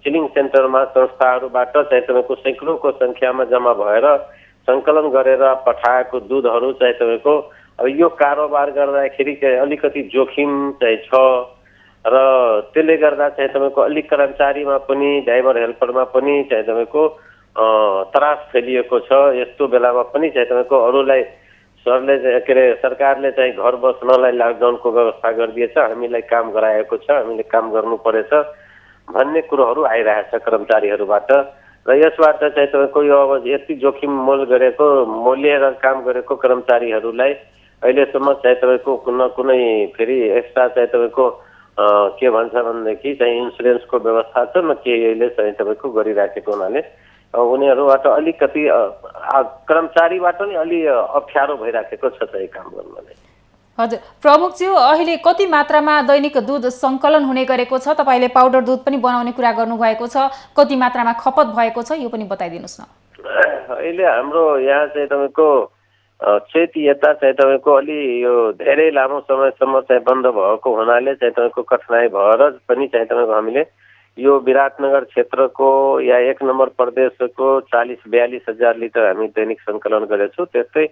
चिलिङ सेन्टरमा संस्थाहरूबाट चाहिँ तपाईँको सैकडौँको सङ्ख्यामा जम्मा भएर सङ्कलन गरेर पठाएको दुधहरू चाहिँ तपाईँको अब यो कारोबार गर्दाखेरि चाहिँ अलिकति जोखिम चाहिँ छ। र त्यसले गर्दा चाहिँ तपाईँको अलिक कर्मचारीमा पनि ड्राइभर हेल्परमा पनि चाहिँ तपाईँको त्रास फैलिएको छ। यस्तो बेलामा पनि चाहिँ तपाईँको अरूलाई सरकारले चाहिँ घर बस्नलाई लकडाउनको व्यवस्था गरिदिएछ, हामीलाई काम गराएको छ, हामीले काम गर्नु परेछ भन्ने कुरोहरू आइरहेछ कर्मचारीहरूबाट। र यसबाट चाहिँ तपाईँको यो अब यति जोखिम मोलेर काम गरेको कर्मचारीहरूलाई अहिलेसम्म चाहिँ तपाईँको कुनै फेरि एक्स्ट्रा चाहिँ तपाईँको के भन्छ भनेदेखि चाहिँ इन्सुरेन्सको व्यवस्था छ न के अहिले चाहिँ तपाईँको गरिराखेको हुनाले उनीहरूबाट अलिकति कर्मचारीबाट नि अलि अप्ठ्यारो भइराखेको छ चाहिँ काम गर्नलाई। हजुर प्रमुखज्यू, अहिले कति मात्रामा दैनिक दुध सङ्कलन हुने गरेको छ? तपाईँले पाउडर दुध पनि बनाउने कुरा गर्नुभएको छ, कति मात्रामा खपत भएको छ यो पनि बताइदिनुहोस् न। अहिले हाम्रो यहाँ चाहिँ तपाईँको चैत यता चाहिँ तपाईँको अलि यो धेरै लामो समयसम्म चाहिँ बन्द भएको हुनाले चाहिँ तपाईँको कठिनाइ भएर पनि चाहिँ तपाईँको हामीले यो विराटनगर क्षेत्रको या 1 नम्बर प्रदेशको 40-42 हजार लिटर हामी दैनिक सङ्कलन गरेछौँ। त्यस्तै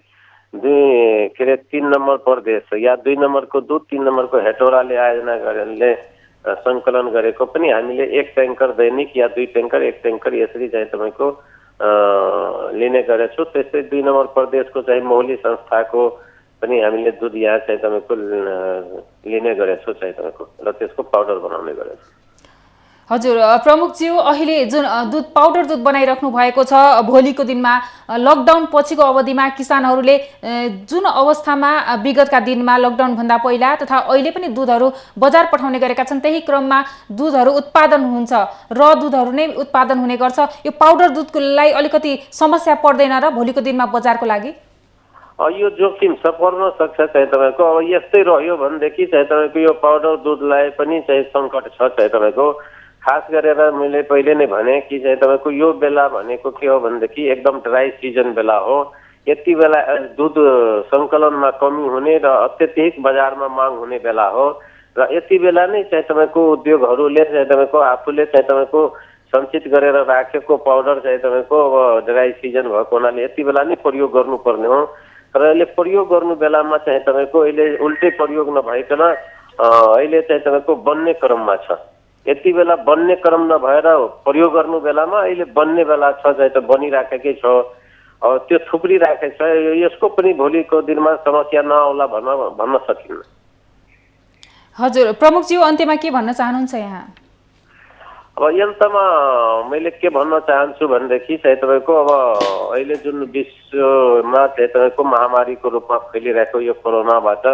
3 नम्बर प्रदेश या 2 नम्बरको दुध 3 नम्बरको हेटौडाले आयोजना गरेर सङ्कलन गरेको पनि हामीले 1 ट्याङ्कर दैनिक या 2 ट्याङ्कर 1 ट्याङ्कर यसरी चाहिँ तपाईँको लिने गरेछौँ। त्यस्तै 2 नम्बर प्रदेशको चाहिँ मौली संस्थाको पनि हामीले दुध यहाँ चाहिँ तपाईँको लिने गरेछौँ चाहिँ तपाईँको र त्यसको पाउडर बनाउने गरेछौँ। हजुर प्रमुखज्यू, अहिले जुन दुध पाउडर दुध बनाइराख्नु भएको छ, भोलिको दिनमा लकडाउन पछिको अवधिमा किसानहरूले जुन अवस्थामा विगतका दिनमा लकडाउनभन्दा पहिला तथा अहिले पनि दुधहरू बजार पठाउने गरेका छन्, त्यही क्रममा दुधहरू उत्पादन हुन्छ र दुधहरू नै उत्पादन हुने गर्छ। यो पाउडर दुधलाई अलिकति समस्या पर्दैन र भोलिको दिनमा बजारको लागि? यो जोखिम छ, पर्न सक्छ चाहिँ तपाईँको। अब यस्तै रह्यो भनेदेखि चाहिँ तपाईँको यो पाउडर दुधलाई पनि चाहिँ सङ्कट छ चाहिँ तपाईँको। खास गरेर मैले पहिले नै भने कि चाहिँ तपाईँको यो बेला भनेको के हो भनेदेखि एकदम ड्राई सिजन बेला हो। यति बेला दुध सङ्कलनमा कमी हुने र अत्यधिक बजारमा माग हुने बेला हो र यति बेला नै चाहिँ तपाईँको उद्योगहरूले चाहिँ तपाईँको आफूले चाहिँ तपाईँको सञ्चित गरेर राखेको पाउडर चाहिँ तपाईँको अब ड्राई सिजन भएको हुनाले यति बेला नै प्रयोग गर्नुपर्ने हो र अहिले प्रयोग गर्नु बेलामा चाहिँ तपाईँको अहिले उल्टै प्रयोग नभइकन अहिले चाहिँ तपाईँको बन्ने क्रममा छ। यति बेला बन्ने क्रम नभएर प्रयोग गर्नु बेलामा अहिले बन्ने बेला छ चाहिँ त बनिराखेकै छ। त्यो थुप्रिराखेको छ। यसको पनि भोलिको दिनमा समस्या नआउला भन्न सकिन्न। हजुर प्रमुखज्यू अन्त्यमा के भन्न चाहनुहुन्छ यहाँ? अब यन्तमा मैले के भन्न चाहन्छु भनेदेखि चाहिँ तपाईँको अब अहिले जुन विश्वमा चाहिँ तपाईँको महामारीको रूपमा फैलिरहेको यो कोरोनाबाट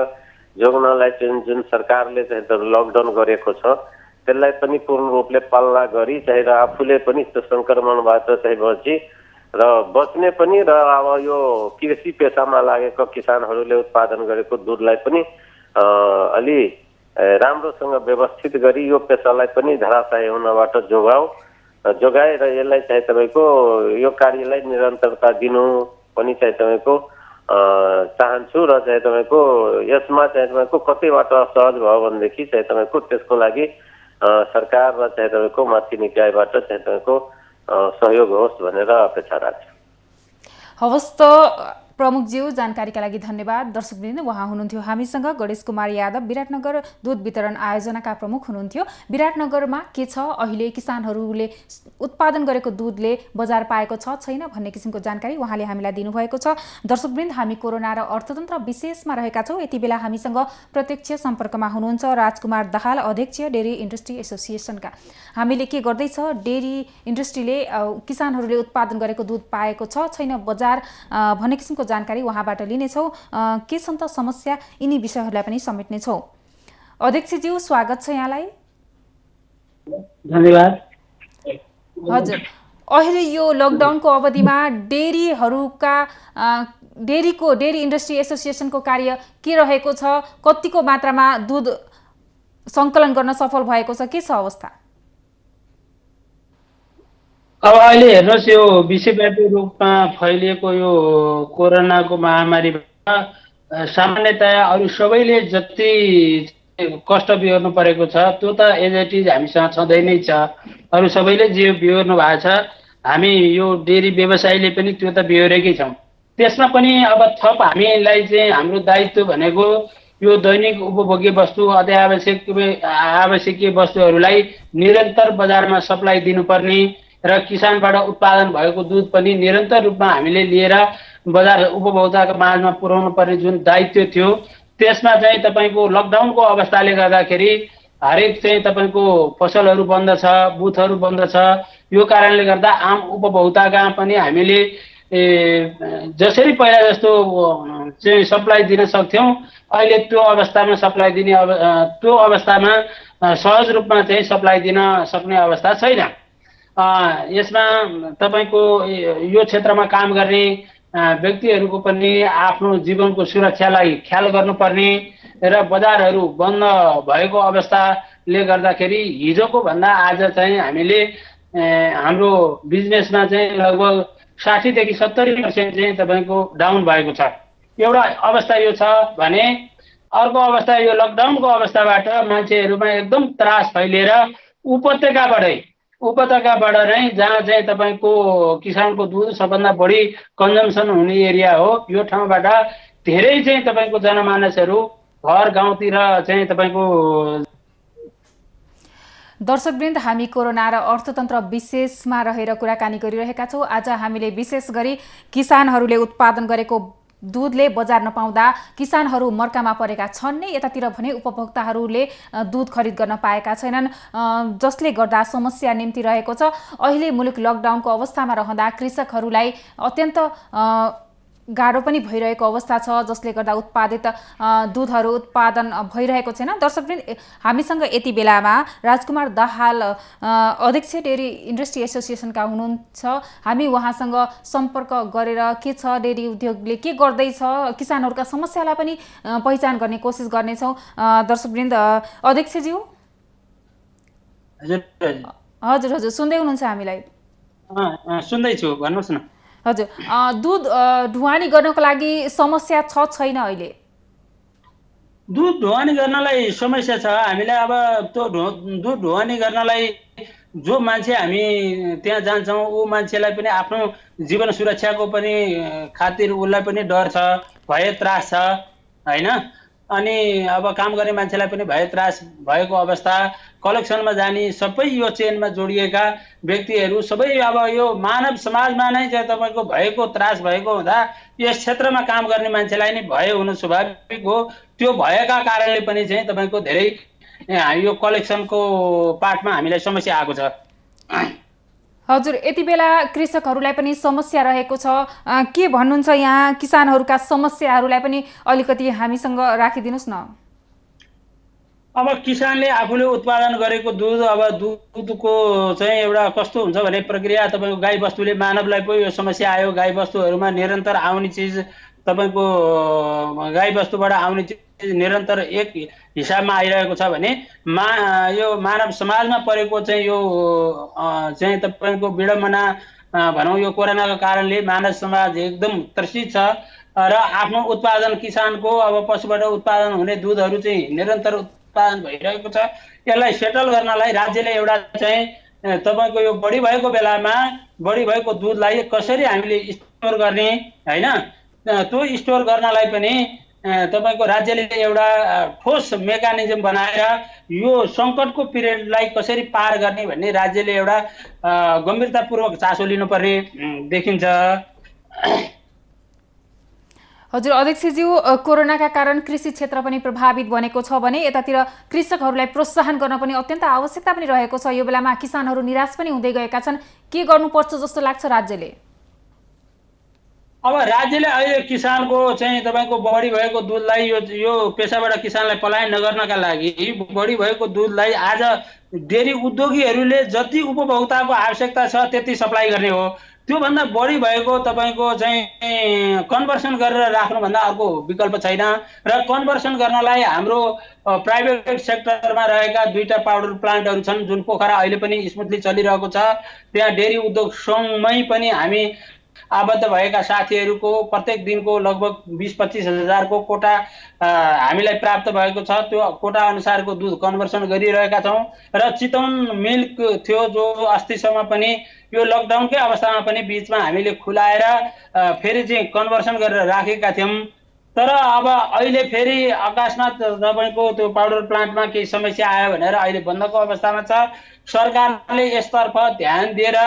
जोग्नलाई चाहिँ जुन सरकारले चाहिँ लकडाउन गरेको छ त्यसलाई पनि पूर्ण रूपले पालना गरी चाहिँ र आफूले पनि त्यो सङ्क्रमणबाट चाहिँ बच्ने पनि र अब यो कृषि पेसामा लागेको किसानहरूले उत्पादन गरेको दुधलाई पनि अलि राम्रोसँग व्यवस्थित गरी यो पेसालाई पनि धराशायी हुनबाट जोगाएर यसलाई चाहिँ तपाईँको यो कार्यलाई निरन्तरता दिनु पनि चाहिँ तपाईँको चाहन्छु र चाहिँ तपाईँको यसमा चाहिँ तपाईँको कतैबाट असहज भयो भनेदेखि चाहिँ तपाईँको त्यसको लागि सरकार र चाहिँ तपाईँको माथि निकायबाट चाहिँ तपाईँको सहयोग होस् भनेर अपेक्षा राख्छु। हवस् त प्रमुखज्यू जानकारीका लागि धन्यवाद। दर्शकवृन्द उहाँ हुनुहुन्थ्यो हामीसँग गणेश कुमार यादव, विराटनगर दुध वितरण आयोजनाका प्रमुख हुनुहुन्थ्यो। विराटनगरमा के छ अहिले किसानहरूले उत्पादन गरेको दुधले बजार पाएको छ छैन भन्ने किसिमको जानकारी उहाँले हामीलाई दिनुभएको छ। दर्शकवृन्द हामी कोरोना र अर्थतन्त्र विशेषमा रहेका छौँ। यति बेला हामीसँग प्रत्यक्ष सम्पर्कमा हुनुहुन्छ राजकुमार दाहाल, अध्यक्ष डेरी इन्डस्ट्री एसोसिएसनका। हामीले के गर्दैछ डेरी इन्डस्ट्रीले किसानहरूले उत्पादन गरेको दुध पाएको छ छैन बजार भन्ने किसिमको जानकारी उहाँबाट लिनेछौँ। के छन् त समस्या यिनी विषयहरूलाई पनि समेट्नेछौँ। अध्यक्षज्यू स्वागत छ यहाँलाई। धन्यवाद। हजुर अहिले यो लकडाउनको अवधिमा डेरी इन्डस्ट्री एसोसिएसनको कार्य के रहेको छ? कतिको मात्रामा दुध सङ्कलन गर्न सफल भएको छ? के छ अवस्था? अब अहिले हेर्नुहोस् यो विश्वव्यापी रूपमा फैलिएको यो कोरोनाको महामारीबाट सामान्यतया अरू सबैले जति कष्ट बिहोर्नु परेको छ त्यो त एज इट इज हामीसँग छँदै नै छ। अरू सबैले जे बिहोर्नु भएको छ हामी यो डेरी व्यवसायीले पनि त्यो त बिहोरेकै छौँ। त्यसमा पनि अब थप हामीलाई चाहिँ हाम्रो दायित्व भनेको यो दैनिक उपभोग्य वस्तु आवश्यकीय वस्तुहरूलाई निरन्तर बजारमा सप्लाई दिनुपर्ने र किसानबाट उत्पादन भएको दुध पनि निरन्तर रूपमा हामीले लिएर बजार उपभोक्ताको माझमा पुर्याउनु पर्ने जुन दायित्व थियो त्यसमा चाहिँ तपाईँको लकडाउनको अवस्थाले गर्दाखेरि हरेक चाहिँ तपाईँको पसलहरू बन्द छ, बुथहरू बन्द छ। यो कारणले गर्दा आम उपभोक्ताका पनि हामीले जसरी पहिला जस्तो चाहिँ सप्लाई दिन सक्थ्यौँ अहिले त्यो अवस्थामा सप्लाई दिने त्यो अवस्थामा सहज रूपमा चाहिँ सप्लाई दिन सक्ने अवस्था छैन। यसमा तपाईँको यो क्षेत्रमा काम गर्ने व्यक्तिहरूको पनि आफ्नो जीवनको सुरक्षालाई ख्याल गर्नुपर्ने र बजारहरू बन्द भएको अवस्थाले गर्दाखेरि हिजोको भन्दा आज चाहिँ हामीले हाम्रो बिजनेसमा चाहिँ लगभग 60 देखि 70% चाहिँ तपाईँको डाउन भएको छ। एउटा अवस्था यो छ भने अर्को अवस्था यो लकडाउनको अवस्थाबाट मान्छेहरूमा एकदम त्रास फैलिएर उपत्यकाबाट नै जहाँ चाहिँ तपाईँको किसानको दुध सबभन्दा बढी कन्जम्सन हुने एरिया हो यो ठाउँबाट धेरै चाहिँ तपाईँको जनमानसहरू घर गाउँतिर चाहिँ तपाईँको। दर्शकवृन्द हामी कोरोना र अर्थतन्त्र विशेषमा रहेर कुराकानी गरिरहेका छौँ। आज हामीले विशेष गरी किसानहरूले उत्पादन गरेको दुधले बजार नपाउँदा किसानहरू मर्कामा परेका छन् नै, यतातिर भने उपभोक्ताहरूले दुध खरिद गर्न पाएका छैनन्, जसले गर्दा समस्या निम्ति रहेको छ। अहिले मुलुक लकडाउनको अवस्थामा रहँदा कृषकहरूलाई अत्यन्त गाह्रो पनि भइरहेको अवस्था छ, जसले गर्दा उत्पादित दुधहरू उत्पादन भइरहेको छैन। दर्शकवृन्द हामीसँग यति बेलामा राजकुमार दाहाल अध्यक्ष डेरी इन्डस्ट्री एसोसिएसनका हुनुहुन्छ। हामी उहाँसँग सम्पर्क गरेर के छ डेरी उद्योगले के गर्दैछ किसानहरूका समस्यालाई पनि पहिचान गर्ने कोसिस गर्नेछौँ। दर्शकवृन्द अध्यक्षज्यू हजुर सुन्दै हुनुहुन्छ हामीलाई? सुन्दैछु, भन्नुहोस् न। हजुर, दुध ढुवानी गर्नको लागि समस्या छ छैन अहिले? दुध ढुवानी गर्नलाई समस्या छ। हामीलाई अब त्यो दुध ढुवानी गर्नलाई जो मान्छे हामी त्यहाँ जान्छौँ ऊ मान्छेलाई पनि आफ्नो जीवन सुरक्षाको पनि खातिर उसलाई पनि डर छ, भय त्रास छ होइन। अनि अब काम गर्ने मान्छेलाई पनि भय त्रास भएको अवस्था, कलेक्सनमा जाने सबै यो चेनमा जोडिएका व्यक्तिहरू सबै अब यो मानव समाजमा नै चाहिँ तपाईँको भएको त्रास भएको हुँदा यस क्षेत्रमा काम गर्ने मान्छेलाई नै भय हुनु स्वाभाविक हो। त्यो भयका कारणले पनि चाहिँ तपाईँको धेरै यो कलेक्सनको पार्टमा हामीलाई समस्या आएको छ। हजुर, यति बेला कृषकहरूलाई पनि समस्या रहेको छ, के भन्नुहुन्छ यहाँ किसानहरूका समस्याहरूलाई पनि अलिकति हामीसँग राखिदिनुहोस् न। अब किसानले आफूले उत्पादन गरेको दुध, अब दुधको चाहिँ एउटा कस्तो हुन्छ भने प्रक्रिया, तपाईँको गाई बस्तुले, मानवलाई पो यो समस्या आयो। गाई बस्तुहरूमा निरन्तर आउने चिज, तपाईँको गाई बस्तुबाट आउने चिज निरन्तर एक हिसाबमा आइरहेको छ भने यो मानव समाजमा परेको चाहिँ यो चाहिँ तपाईँको विडम्बना भनौँ, यो कोरोनाको कारणले मानव समाज एकदम त्रसित छ र आफ्नो उत्पादन, किसानको अब पशुबाट उत्पादन हुने दुधहरू चाहिँ निरन्तर उत्पादन भइरहेको छ। यसलाई सेटल गर्नलाई राज्यले एउटा चाहिँ तपाईँको यो बढी भएको बेलामा बढी भएको दुधलाई कसरी हामीले स्टोर गर्ने होइन, त्यो स्टोर गर्नलाई पनि तपाईँको राज्यले एउटा ठोस मेकानिजम बनाएर यो सङ्कटको पिरियडलाई कसरी पार गर्ने भन्ने राज्यले एउटा गम्भीरतापूर्वक चासो लिनुपर्ने देखिन्छ। हजुर अध्यक्षज्यू, कोरोनाका कारण कृषि क्षेत्र पनि प्रभावित बनेको छ भने यतातिर कृषकहरूलाई प्रोत्साहन गर्न पनि अत्यन्त आवश्यकता पनि रहेको छ। यो बेलामा किसानहरू निराश पनि हुँदै गएका छन्, के गर्नुपर्छ जस्तो लाग्छ राज्यले? अब राज्यले अहिले किसानको चाहिँ तपाईँको बढी भएको दुधलाई यो पेसाबाट किसानलाई पलायन नगर्नका लागि बढी भएको दुधलाई आज डेरी उद्योगीहरूले जति उपभोक्ताको आवश्यकता छ त्यति सप्लाई गर्ने हो। त्योभन्दा बढी भएको तपाईँको चाहिँ कन्भर्सन गरेर राख्नुभन्दा अर्को विकल्प छैन। र कन्भर्सन गर्नलाई हाम्रो प्राइभेट सेक्टरमा रहेका 2टा पाउडर प्लान्टहरू छन् जुन पोखरा अहिले पनि स्मुथली चलिरहेको छ। त्यहाँ डेरी उद्योग सङ्घमै पनि हामी आबद्ध भएका साथीहरूको प्रत्येक दिनको लगभग 20-25 हजारको कोटा हामीलाई प्राप्त भएको छ। त्यो कोटा अनुसारको दुध कन्भर्सन गरिरहेका छौँ। र चितवन मिल्क थियो जो अस्तिसम्म पनि यो लकडाउनकै अवस्थामा पनि बिचमा हामीले खुलाएर फेरि चाहिँ कन्भर्सन गरेर राखेका थियौँ। तर अब अहिले फेरि अकस्मात तपाईँको त्यो पाउडर प्लान्टमा केही समस्या आयो भनेर अहिले बन्दको अवस्थामा छ। सरकारले यसतर्फ ध्यान दिएर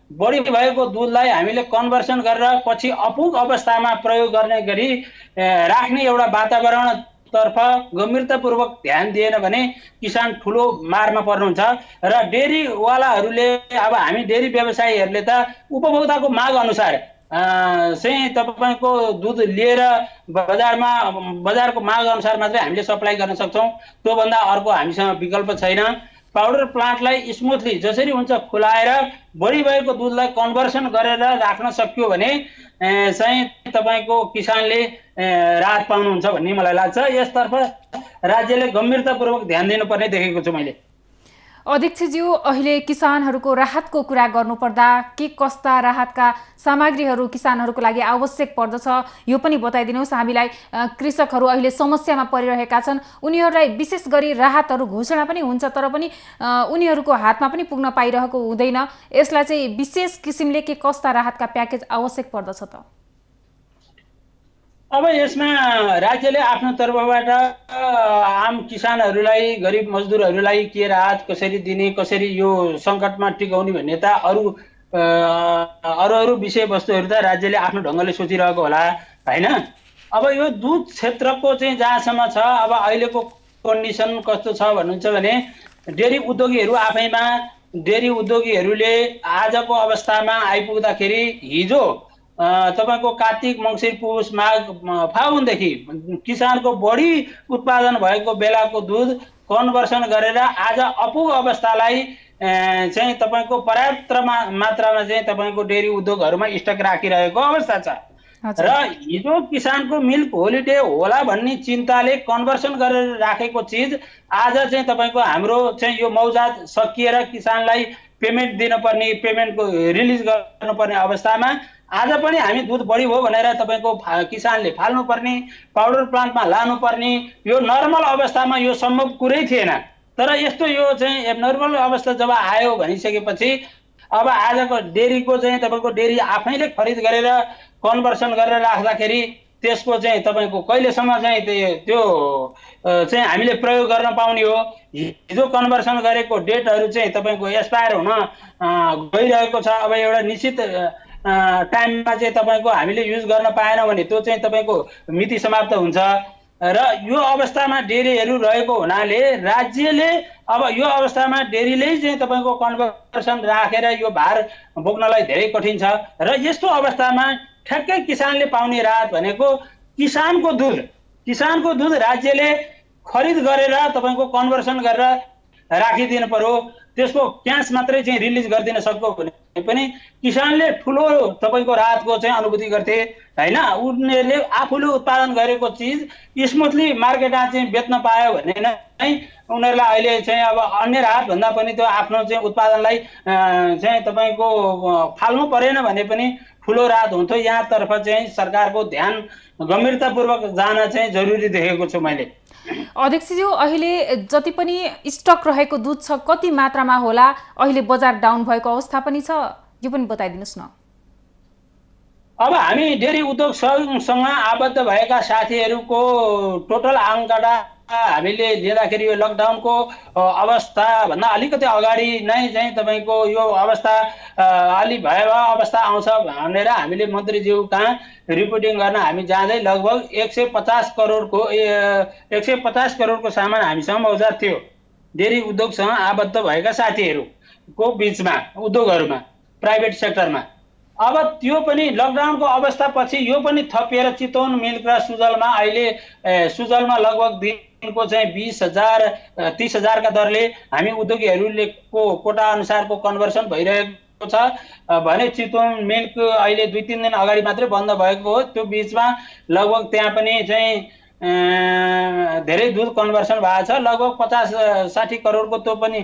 बढी भएको दुधलाई हामीले कन्भर्सन गरेर पछि अपुग अवस्थामा प्रयोग गर्ने गरी राख्ने एउटा वातावरणतर्फ गम्भीरतापूर्वक ध्यान दिएन भने किसान ठुलो मारमा पर्नुहुन्छ। र डेरीवालाहरूले अब हामी डेरी व्यवसायीहरूले त उपभोक्ताको माग अनुसार चाहिँ तपाईँको दुध लिएर बजारको माग अनुसार मात्रै हामीले सप्लाई गर्न सक्छौँ। त्योभन्दा अर्को हामीसँग विकल्प छैन। पाउडर प्लान्टलाई स्मुथली जसरी हुन्छ खुलाएर बढी भएको दुधलाई कन्भर्सन गरेर राख्न सकियो भने चाहिँ तपाईँको किसानले राहत पाउनुहुन्छ भन्ने मलाई लाग्छ। यसतर्फ राज्यले गम्भीरतापूर्वक ध्यान दिनुपर्ने देखेको छु मैले। अध्यक्षज्यू, अहिले किसानहरूको राहतको कुरा गर्नुपर्दा के कस्ता राहतका सामग्रीहरू किसानहरूको लागि आवश्यक पर्दछ यो पनि बताइदिनुहोस् हामीलाई। कृषकहरू अहिले समस्यामा परिरहेका छन्, उनीहरूलाई विशेष गरी राहतहरू घोषणा पनि हुन्छ तर पनि उनीहरूको हातमा पनि पुग्न पाइरहेको हुँदैन। यसलाई चाहिँ विशेष किसिमले के कस्ता राहतका प्याकेज आवश्यक पर्दछ त? अब यसमा राज्यले आफ्नो तर्फबाट आम किसानहरूलाई, गरिब मजदुरहरूलाई के राहत कसरी दिने, कसरी यो सङ्कटमा टिकाउने भन्ने त अरू विषयवस्तुहरू त राज्यले आफ्नो ढङ्गले सोचिरहेको होला होइन। अब यो दुध क्षेत्रको चाहिँ जहाँसम्म छ, अब अहिलेको कन्डिसन कस्तो छ भन्नुहुन्छ भने डेरी उद्योगीहरू आफैमा, डेरी उद्योगीहरूले आजको अवस्थामा आइपुग्दाखेरि हिजो तपाईँको कार्तिक मङ्सिर पुष माघ फागुनदेखि किसानको बढी उत्पादन भएको बेलाको दुध कन्भर्सन गरेर आज अपुग अवस्थालाई चाहिँ तपाईँको पर्याप्त मात्रामा चाहिँ तपाईँको डेरी उद्योगहरूमा स्टक राखिरहेको अवस्था छ। र हिजो किसानको मिल्क होलिडे होला भन्ने चिन्ताले कन्भर्सन गरेर राखेको चिज आज चाहिँ तपाईँको हाम्रो चाहिँ यो मौजात सकिएर किसानलाई पेमेन्ट दिनुपर्ने, पेमेन्टको रिलिज गर्नुपर्ने अवस्थामा आज पनि हामी दुध बढी हो भनेर तपाईँको किसानले फाल्नुपर्ने, पाउडर प्लान्टमा लानुपर्ने, यो नर्मल अवस्थामा यो सम्भव कुरै थिएन। तर यस्तो यो चाहिँ एबनर्मल अवस्था जब आयो भनिसकेपछि अब आजको डेरीको चाहिँ तपाईँको डेरी आफैले खरिद गरेर कन्भर्सन गरेर राख्दाखेरि त्यसको चाहिँ तपाईँको कहिलेसम्म चाहिँ त्यो चाहिँ हामीले प्रयोग गर्न पाउने हो। हिजो कन्भर्सन गरेको डेटहरू चाहिँ तपाईँको एक्सपायर हुन गइरहेको छ। अब एउटा निश्चित टाइममा चाहिँ तपाईँको हामीले युज गर्न पाएन भने त्यो चाहिँ तपाईँको मिति समाप्त हुन्छ। र यो अवस्थामा डेरीहरू रहेको हुनाले राज्यले अब यो अवस्थामा डेरीले चाहिँ तपाईँको कन्भर्सन राखेर यो भार बोक्नलाई धेरै कठिन छ। र यस्तो अवस्थामा ठ्याक्कै किसानले पाउने राहत भनेको किसानको दुध राज्यले खरिद गरेर तपाईँको कन्भर्सन गरेर राखिदिनु पर्यो। त्यसको क्यास मात्रै चाहिँ रिलिज गरिदिन सक्यो भने पनि किसानले ठुलो तपाईँको राहतको चाहिँ अनुभूति गर्थे हैन। उनीहरूले आफूले उत्पादन गरेको चिज स्मुथली मार्केटमा चाहिँ बेच्न पायो भने नै उनीहरूलाई अहिले चाहिँ अब अन्य राहत भन्दा पनि त्यो आफ्नो चाहिँ उत्पादनलाई चाहिँ तपाईँको फाल्नु परेन भने पनि ठुलो राहत हुन्थ्यो। यहाँतर्फ चाहिँ सरकारको ध्यान गम्भीरतापूर्वक जान चाहिँ जरुरी देखेको छु मैले। अध्यक्षज्यू, अहिले जति पनि स्टक रहेको दुध छ कति मात्रामा होला? अहिले बजार डाउन भएको अवस्था पनि छ, यो पनि बताइदिनुस् न। अब हामी डेरी उद्योग संघसँग आबद्ध भएका साथीहरूको टोटल आंकडा हामीले लिँदाखेरि यो लकडाउनको अवस्थाभन्दा अलिकति अगाडि नै चाहिँ तपाईँको यो अवस्था अलि भयावह अवस्था आउँछ भनेर हामीले मन्त्रीज्यू कहाँ रिपोर्टिङ गर्न हामी जाँदै लगभग 150 करोडको सामान हामीसँग मौजाद थियो डेरी उद्योगसँग आबद्ध भएका साथीहरूको बिचमा, उद्योगहरूमा, प्राइभेट सेक्टरमा। अब त्यो पनि लकडाउनको अवस्थापछि यो पनि थपिएर चितवन मिल्क र सुजलमा अहिले सुजलमा लगभग दिनको चाहिँ 20,000-30,000 का दरले हामी उद्योगीहरूले कोटा अनुसारको कन्भर्सन भइरहेको छ भने चितवन मिल्क अहिले 2-3 दिन अगाडि मात्रै बन्द भएको हो। त्यो बिचमा लगभग त्यहाँ पनि चाहिँ धेरै दुध कन्भर्सन भएको छ। लगभग 50-60 करोडको त्यो पनि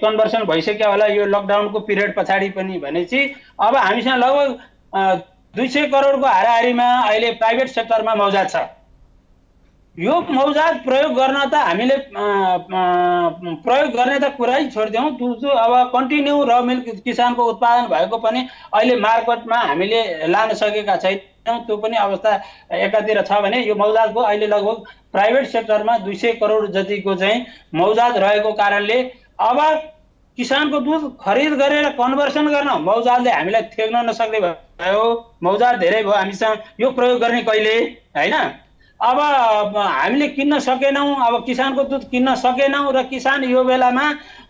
कन्भर्सन भइसक्यो होला यो लकडाउनको पिरियड पछाडि पनि भनेपछि अब हामीसँग लगभग 200 करोडको हाराहारीमा अहिले प्राइभेट सेक्टरमा मौजाद छ। यो मौजाद प्रयोग गर्न त हामीले प्रयोग गर्ने त कुरै छोडिदिउँ, अब कन्टिन्यू र मिल्क किसानको उत्पादन भएको पनि अहिले मार्केटमा हामीले लान सकेका छैनौँ। त्यो पनि अवस्था एकातिर छ भने यो मौजादको अहिले लगभग प्राइभेट सेक्टरमा 200 करोड जतिको चाहिँ मौजाद रहेको कारणले अब किसानको दुध खरिद गरेर कन्भर्सन गर्न मौजादले हामीलाई थेग्न नसक्ने भयो। मौजाद धेरै भयो हामीसँग, यो प्रयोग गर्ने कहिले हैन। अब हामीले किन्न सकेनौँ, अब किसानको दुध किन्न सकेनौँ र किसान यो बेलामा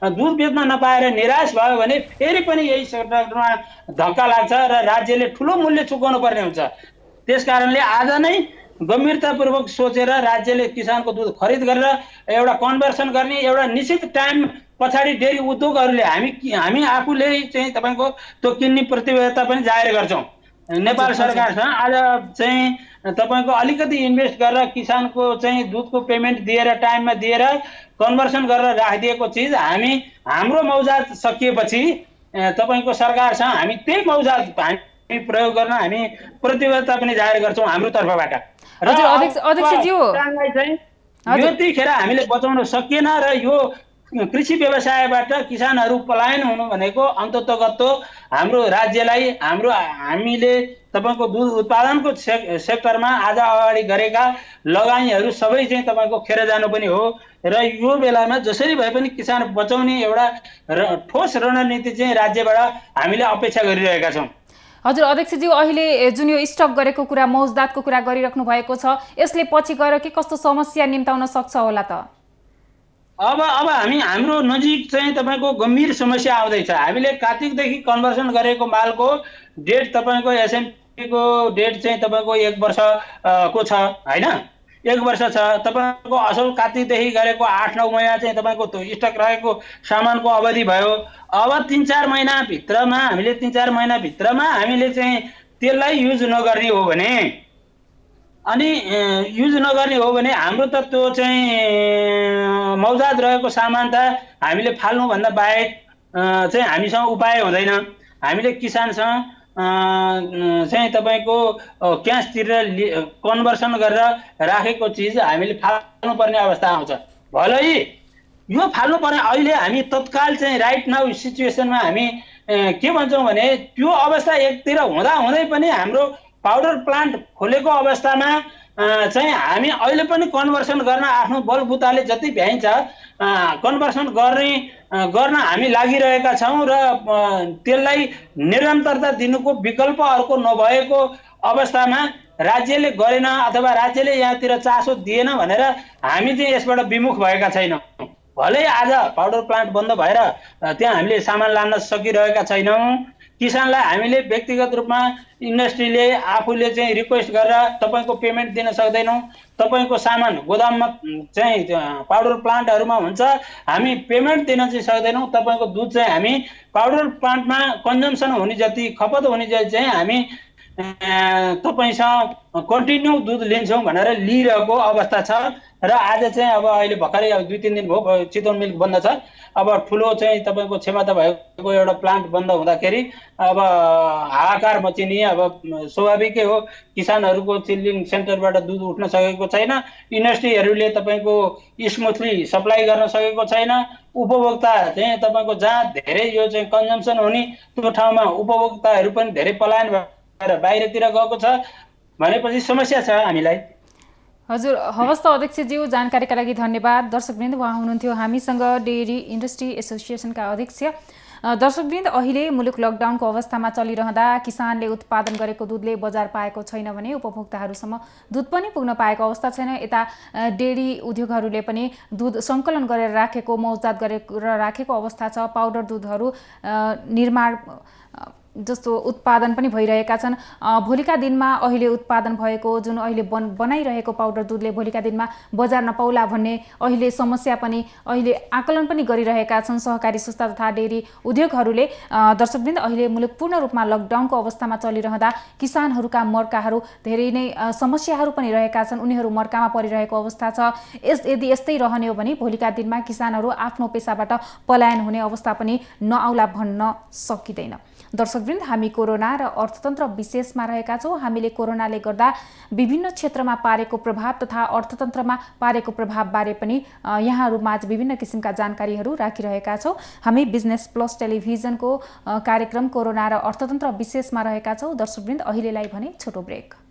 दुध बेच्न नपाएर निराश भयो भने फेरि पनि यही सेक्टरमा धक्का लाग्छ र राज्यले ठुलो मूल्य चुकाउनु पर्ने हुन्छ। त्यसकारणले आज नै गम्भीरतापूर्वक सोचेर राज्यले किसानको दुध खरिद गरेर एउटा कन्भर्सन गर्ने एउटा निश्चित टाइम पछाडि डेरी उद्योगहरूले हामी आफूले चाहिँ तपाईँको त्यो किन्ने प्रतिबद्धता पनि जाहेर गर्छौँ। नेपाल सरकारसँग आज चाहिँ तपाईँको अलिकति इन्भेस्ट गरेर किसानको चाहिँ दुधको पेमेन्ट दिएर टाइममा दिएर कन्भर्सन गरेर राखिदिएको चिज हाम्रो मौजाद सकिएपछि तपाईँको सरकारसँग हामी त्यही मौजाद हामी प्रयोग गर्न हामी प्रतिबद्धता पनि जाहेर गर्छौँ हाम्रो तर्फबाट। र यतिखेर हामीले बचाउन सकिएन र यो कृषि व्यवसायबाट किसानहरू पलायन हुनु भनेको अन्ततगतो हाम्रो राज्यलाई हामीले तपाईँको दुध उत्पादनको सेक्टरमा आज अगाडि गरेका लगानीहरू सबै चाहिँ तपाईँको खेर जानु पनि हो। र यो बेलामा जसरी भए पनि किसान बचाउने एउटा ठोस रणनीति चाहिँ राज्यबाट हामीले अपेक्षा गरिरहेका छौँ। हजुर अध्यक्षज्यू, अहिले जुन यो स्टक गरेको कुरा, मौजदातको कुरा गरिराख्नु भएको छ, यसले पछि गएर के कस्तो समस्या निम्ताउन सक्छ होला त? अब हाम्रो नजिक चाहिँ तपाईँको गम्भीर समस्या आउँदैछ। हामीले कार्तिकदेखि कन्भर्सन गरेको मालको डेट तपाईँको एसएमपीको डेट चाहिँ तपाईँको 1 वर्ष को छ हैन, 1 वर्ष छ। तपाईँको असल कार्तिकदेखि गरेको 8-9 महिना चाहिँ तपाईँको त्यो स्टक रहेको सामानको अवधि भयो। अब 3-4 महिनाभित्रमा हामीले चाहिँ त्यसलाई युज नगर्ने हो भने हाम्रो त त्यो चाहिँ मौजाद रहेको सामान त हामीले फाल्नुभन्दा बाहेक चाहिँ हामीसँग उपाय हुँदैन। हामीले किसानसँग चाहिँ तपाईँको क्यासतिर कन्भर्सन गरेर राखेको चिज हामीले फाल्नुपर्ने अवस्था आउँछ। भलै यो फाल्नुपर्ने अहिले हामी तत्काल चाहिँ राइट नाउ सिचुएसनमा हामी के भन्छौँ भने त्यो अवस्था एकतिर हुँदै पनि हाम्रो पाउडर प्लान्ट खोलेको अवस्थामा चाहिँ हामी अहिले पनि कन्भर्सन गर्न आफ्नो बलबुताले जति भ्याइन्छ कन्भर्सन गर्न हामी लागिरहेका छौँ र त्यसलाई निरन्तरता दिनुको विकल्प अर्को नभएको अवस्थामा राज्यले गरेन अथवा राज्यले यहाँतिर चासो दिएन भनेर हामी चाहिँ यसबाट विमुख भएका छैनौँ। भलै आज पाउडर प्लान्ट बन्द भएर त्यहाँ हामीले सामान लान सकिरहेका छैनौँ। किसानलाई हामीले व्यक्तिगत रूपमा इन्डस्ट्रीले आफूले चाहिँ रिक्वेस्ट गरेर तपाईँको पेमेन्ट दिन सक्दैनौँ, तपाईँको सामान गोदाममा चाहिँ पाउडर प्लान्टहरूमा हुन्छ, हामी पेमेन्ट दिन चाहिँ सक्दैनौँ, तपाईँको दुध चाहिँ हामी पाउडर प्लान्टमा कन्जम्सन हुने जति खपत हुने जति चाहिँ हामी तपाईँसँग कन्टिन्यू दुध लिन्छौँ भनेर लिइरहेको अवस्था छ। र आज चाहिँ अब अहिले भर्खरै 2-3 दिन भयो चितवन मिल्क बन्द छ। अब ठुलो चाहिँ तपाईँको क्षमता भएको एउटा प्लान्ट बन्द हुँदाखेरि अब हाहाकार मचिने अब स्वाभाविकै हो। किसानहरूको चिल्ड्रिङ सेन्टरबाट दुध उठ्न सकेको छैन, इन्डस्ट्रीहरूले तपाईँको स्मुथली सप्लाई गर्न सकेको छैन, उपभोक्ता चाहिँ तपाईँको जहाँ धेरै यो चाहिँ कन्जम्सन हुने त्यो ठाउँमा उपभोक्ताहरू पनि धेरै पलायन भएर बाहिरतिर गएको छ भनेपछि समस्या छ हामीलाई। हजुर, हवस् त अध्यक्षज्यू, जानकारीका लागि धन्यवाद। दर्शकवृन्द, उहाँ हुनुहुन्थ्यो हामीसँग डेयरी इन्डस्ट्री एसोसिएसनका अध्यक्ष। दर्शकवृन्द, अहिले मुलुक लकडाउनको अवस्थामा चलिरहँदा किसानले उत्पादन गरेको दुधले बजार पाएको छैन भने उपभोक्ताहरूसम्म दुध पनि पुग्न पाएको अवस्था छैन। यता डेयरी उद्योगहरूले पनि दुध सङ्कलन गरेर राखेको, मौजदात गरेर राखेको अवस्था छ। पाउडर दुधहरू निर्माण जस्तो उत्पादन पनि भइरहेका छन्। भोलिका दिनमा अहिले उत्पादन भएको जुन अहिले बनाइरहेको पाउडर दुधले भोलिका दिनमा बजार नपाउला भन्ने अहिले समस्या पनि अहिले आकलन पनि गरिरहेका छन् सहकारी संस्था तथा डेयरी उद्योगहरूले। दर्शकवृन्द, अहिले मुलुक पूर्ण रूपमा लकडाउनको अवस्थामा चलिरहँदा किसानहरूका मर्काहरू धेरै नै समस्याहरू पनि रहेका छन्, उनीहरू मर्कामा परिरहेको अवस्था छ। यदि यस्तै रहने हो भने भोलिका दिनमा किसानहरू आफ्नो पेसाबाट पलायन हुने अवस्था पनि नआउला भन्न सकिँदैन। दर्शकवृन्द, हामी कोरोना र अर्थतन्त्र विशेषमा रहेका छौँ। हामीले कोरोनाले गर्दा विभिन्न क्षेत्रमा पारेको प्रभाव तथा अर्थतन्त्रमा पारेको प्रभावबारे पनि यहाँहरूमाझ विभिन्न किसिमका जानकारीहरू राखिरहेका छौँ। हामी बिजनेस प्लस टेलिभिजनको कार्यक्रम कोरोना र अर्थतन्त्र विशेषमा रहेका छौँ। दर्शकवृन्द, अहिलेलाई भने छोटो ब्रेक।